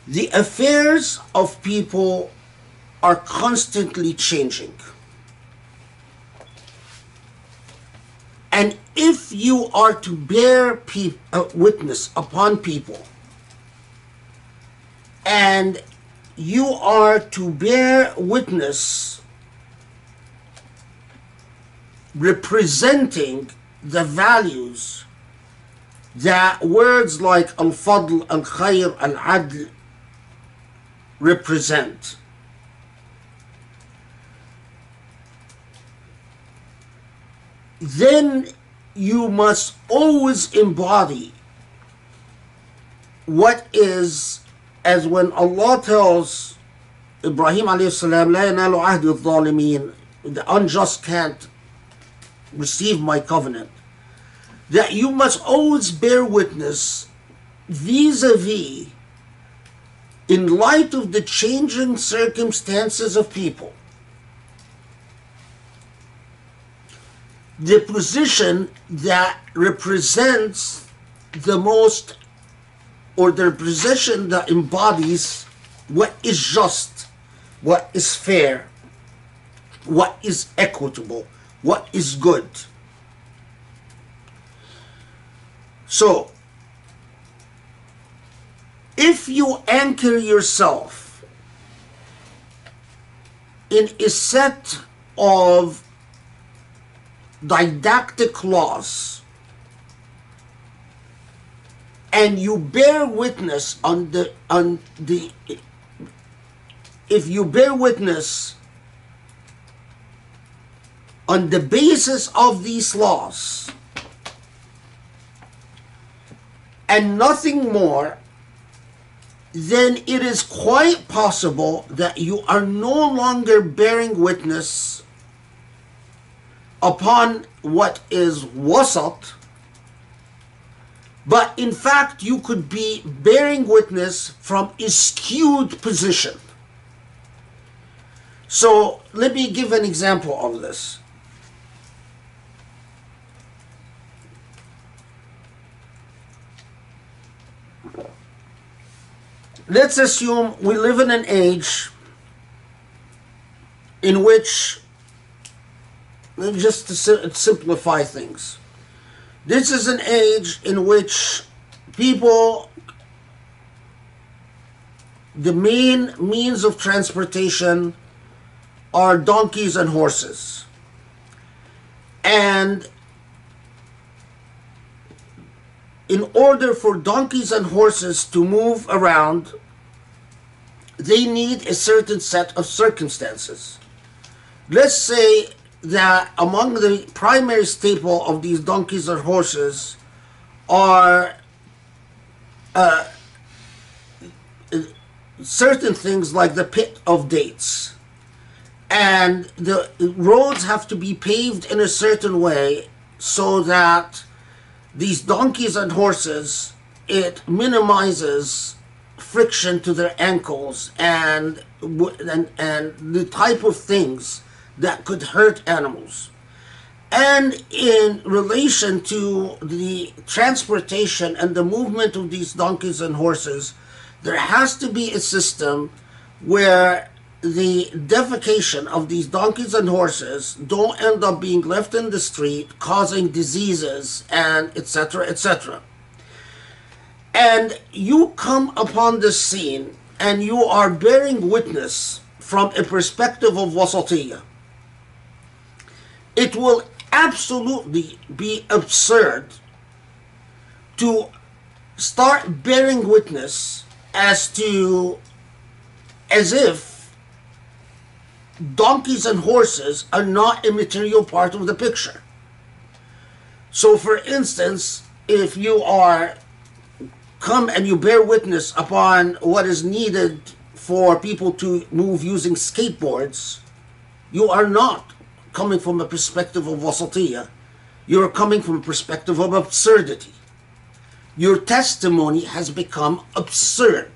The affairs of people are constantly changing. And if you are to bear witness upon people, and you are to bear witness representing the values that words like al-fadl, al-khayr, al-adl represent, then you must always embody what is, as when Allah tells Ibrahim alayhi salam, "La yanalu ahdi al-zalimin," the unjust can't receive my covenant, that you must always bear witness vis-a-vis, in light of the changing circumstances of people, the position that represents the most, or the position that embodies what is just, what is fair, what is equitable, what is good. So, if you anchor yourself in a set of didactic laws, and you bear witness if you bear witness on the basis of these laws and nothing more, then it is quite possible that you are no longer bearing witness upon what is wasat, but in fact you could be bearing witness from a skewed position. So let me give an example of this. Let's assume we live in an age in which, just to simplify things, this is an age in which people, the main means of transportation are donkeys and horses. And in order for donkeys and horses to move around, they need a certain set of circumstances. Let's say that among the primary staple of these donkeys or horses are certain things like the pit of dates, and the roads have to be paved in a certain way so that these donkeys and horses, it minimizes friction to their ankles and the type of things that could hurt animals. And in relation to the transportation and the movement of these donkeys and horses, there has to be a system where the defecation of these donkeys and horses don't end up being left in the street causing diseases and etc., etc. And you come upon this scene and you are bearing witness from a perspective of wasatiyah. It will absolutely be absurd to start bearing witness as if donkeys and horses are not a material part of the picture. So for instance, if you come and you bear witness upon what is needed for people to move using skateboards, you are not coming from a perspective of wasatiyah. You're coming from a perspective of absurdity. your testimony has become absurd.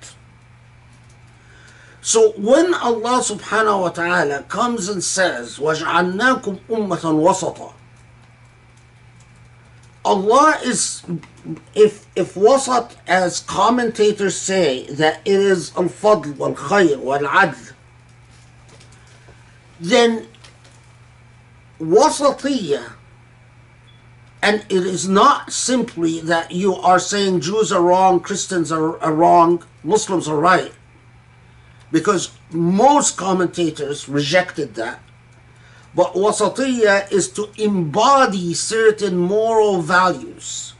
So when Allah subhanahu wa ta'ala comes and says, وَجْعَلْنَاكُمْ أُمَّةً وَسَطًا, Allah is, if wasat, as commentators say, that it is al-fadl wal-khayr wal-adl, then wasatiyya, and it is not simply that you are saying Jews are wrong, Christians are wrong, Muslims are right, because most commentators rejected that. But wasatiyya is to embody certain moral values.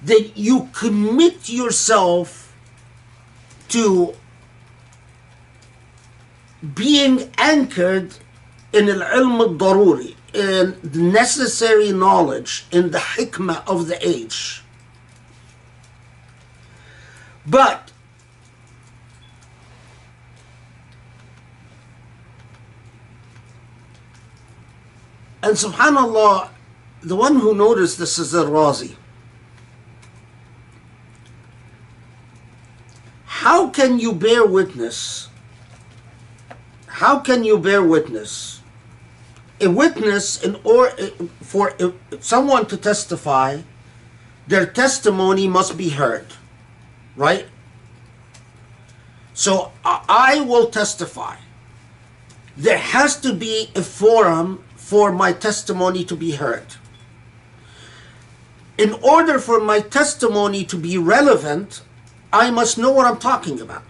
That you commit yourself to being anchored in al-ilm al-daruri, in the necessary knowledge, in the hikmah of the age. But and subhanallah, the one who noticed this is al-Razi. How can you bear witness? How can you bear witness? A witness, for someone to testify, their testimony must be heard, right? So I will testify. There has to be a forum for my testimony to be heard. In order for my testimony to be relevant, I must know what I'm talking about.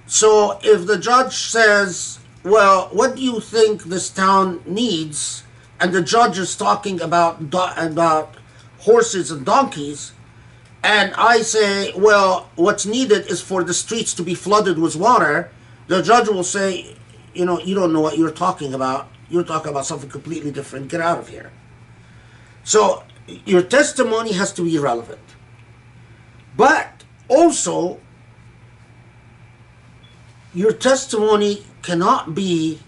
So if the judge says, well, what do you think this town needs? And the judge is talking about horses and donkeys, and I say, well, what's needed is for the streets to be flooded with water, the judge will say, you don't know what you're talking about. You're talking about something completely different. Get out of here. So your testimony has to be relevant. But also, your testimony cannot be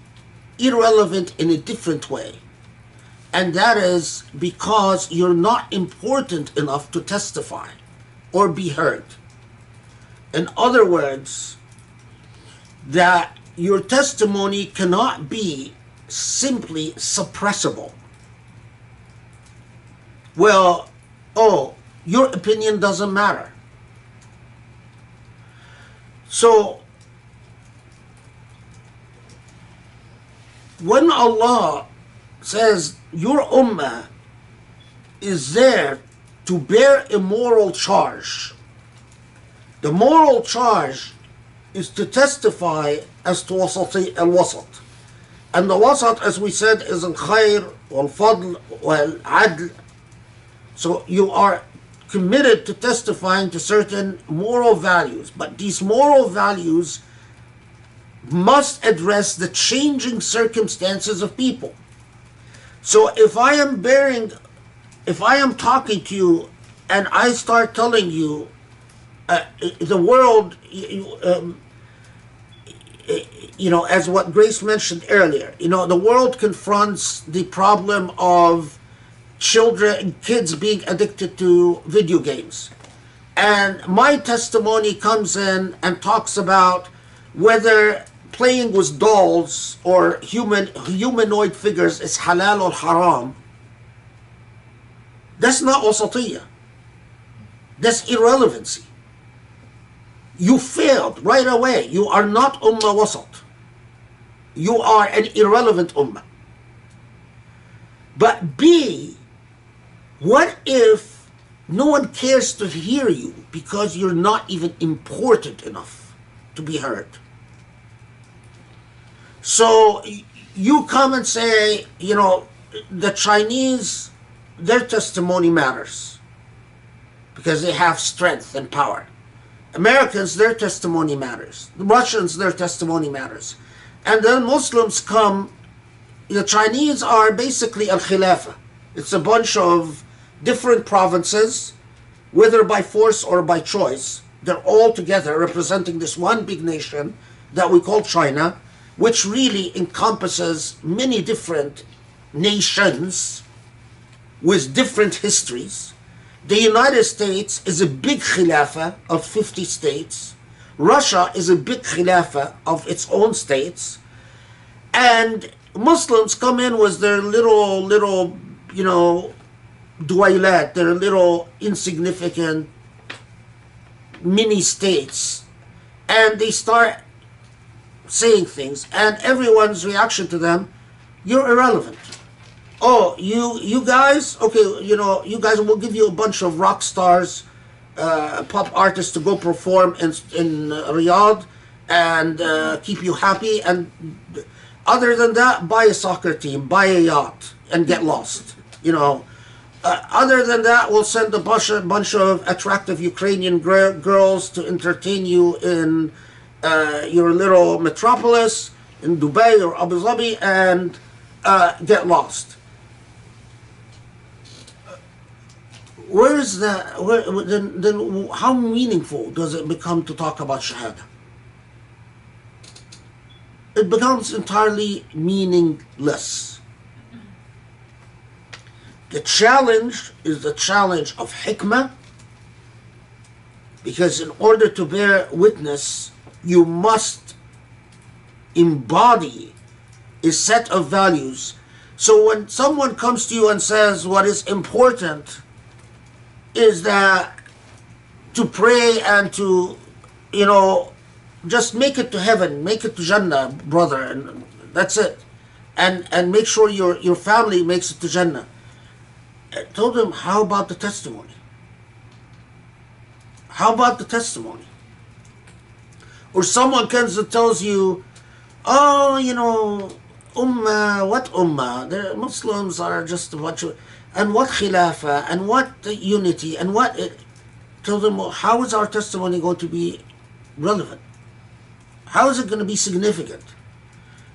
irrelevant in a different way. And that is because you're not important enough to testify or be heard. In other words, that your testimony cannot be simply suppressible. Well, your opinion doesn't matter. So, when Allah says your ummah is there to bear a moral charge, the moral charge is to testify as to al-wasat. And the wasat, as we said, is al-khayr, wal-fadl, wal-adl. So you are committed to testifying to certain moral values, but these moral values must address the changing circumstances of people. So if I am talking to you and I start telling you the world, as what Grace mentioned earlier, the world confronts the problem of kids being addicted to video games. And my testimony comes in and talks about whether playing with dolls or humanoid figures is halal or haram. That's not wasatiyah. That's irrelevancy. You failed right away. You are not ummah wasat. You are an irrelevant ummah. But B, what if no one cares to hear you because you're not even important enough to be heard? So you come and say, the Chinese, their testimony matters because they have strength and power. Americans, their testimony matters. The Russians, their testimony matters. And then Muslims come, the Chinese are basically al-Khilafah. It's a bunch of different provinces, whether by force or by choice. They're all together representing this one big nation that we call China, which really encompasses many different nations with different histories. The United States is a big khilafah of 50 states. Russia is a big khilafah of its own states. And Muslims come in with their little, you know, duwailat, their little insignificant mini states. And they start saying things. And everyone's reaction to them, you're irrelevant. Oh, you guys, okay, you know, you guys, will give you a bunch of rock stars, pop artists to go perform in Riyadh and keep you happy. And other than that, buy a soccer team, buy a yacht, and get lost. You know, other than that, we'll send a bunch of attractive Ukrainian girls to entertain you in your little metropolis in Dubai or Abu Dhabi, and get lost. Where is that? Then how meaningful does it become to talk about Shahada? It becomes entirely meaningless. The challenge is the challenge of Hikmah, because in order to bear witness, you must embody a set of values. So when someone comes to you and says what is important is that to pray and to, you know, just make it to heaven, make it to Jannah, brother, and that's it. And make sure your family makes it to Jannah. I told him, how about the testimony? How about the testimony? Or someone comes and tells you, oh, you know, Ummah, what Ummah? The Muslims are just a bunch of, and what Khilafah, and what unity, and what... Tell them, well, how is our testimony going to be relevant? How is it going to be significant?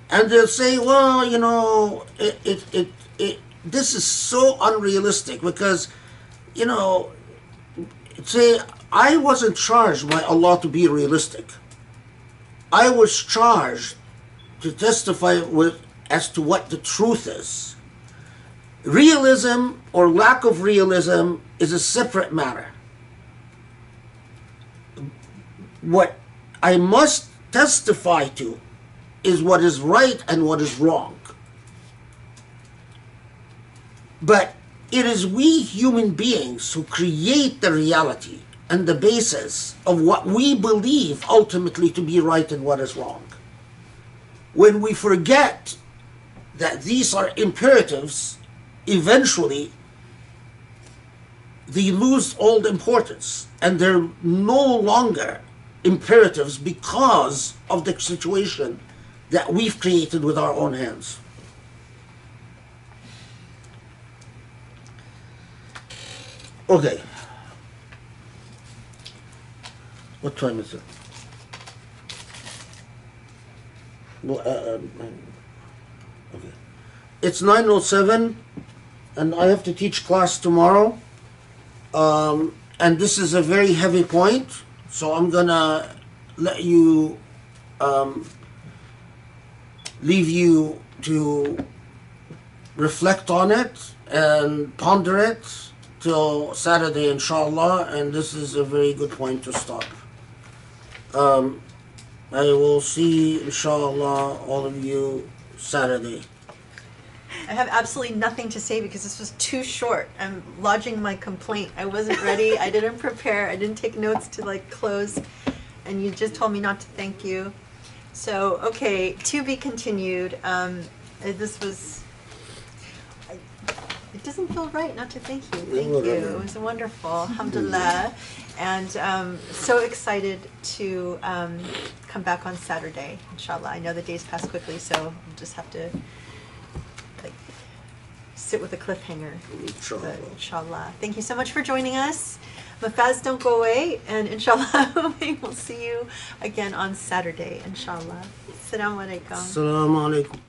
And they'll say, well, you know, this is so unrealistic because, you know, say, I wasn't charged by Allah to be realistic. I was charged to testify as to what the truth is. Realism or lack of realism is a separate matter. What I must testify to is what is right and what is wrong. But it is we human beings who create the reality and the basis of what we believe ultimately to be right and what is wrong. When we forget that these are imperatives, eventually they lose all importance and they're no longer imperatives because of the situation that we've created with our own hands. Okay. What time is it? Well, okay. It's 9:07 and I have to teach class tomorrow. And this is a very heavy point, so I'm gonna let you leave you to reflect on it and ponder it till Saturday, inshallah, and this is a very good point to stop. I will see, inshallah, all of you Saturday. I have absolutely nothing to say because this was too short. I'm lodging my complaint. I wasn't ready. I didn't prepare. I didn't take notes to like close. And you just told me not to thank you. So, okay, to be continued. This was... It doesn't feel right not to thank you. Thank you. It was wonderful. Alhamdulillah. And so excited to come back on Saturday, inshallah. I know the days pass quickly, so we'll just have to like sit with a cliffhanger. But inshallah. Thank you so much for joining us. Mafaz, don't go away. And inshallah, we will see you again on Saturday, inshallah. Assalamu alaikum. Assalamu alaikum.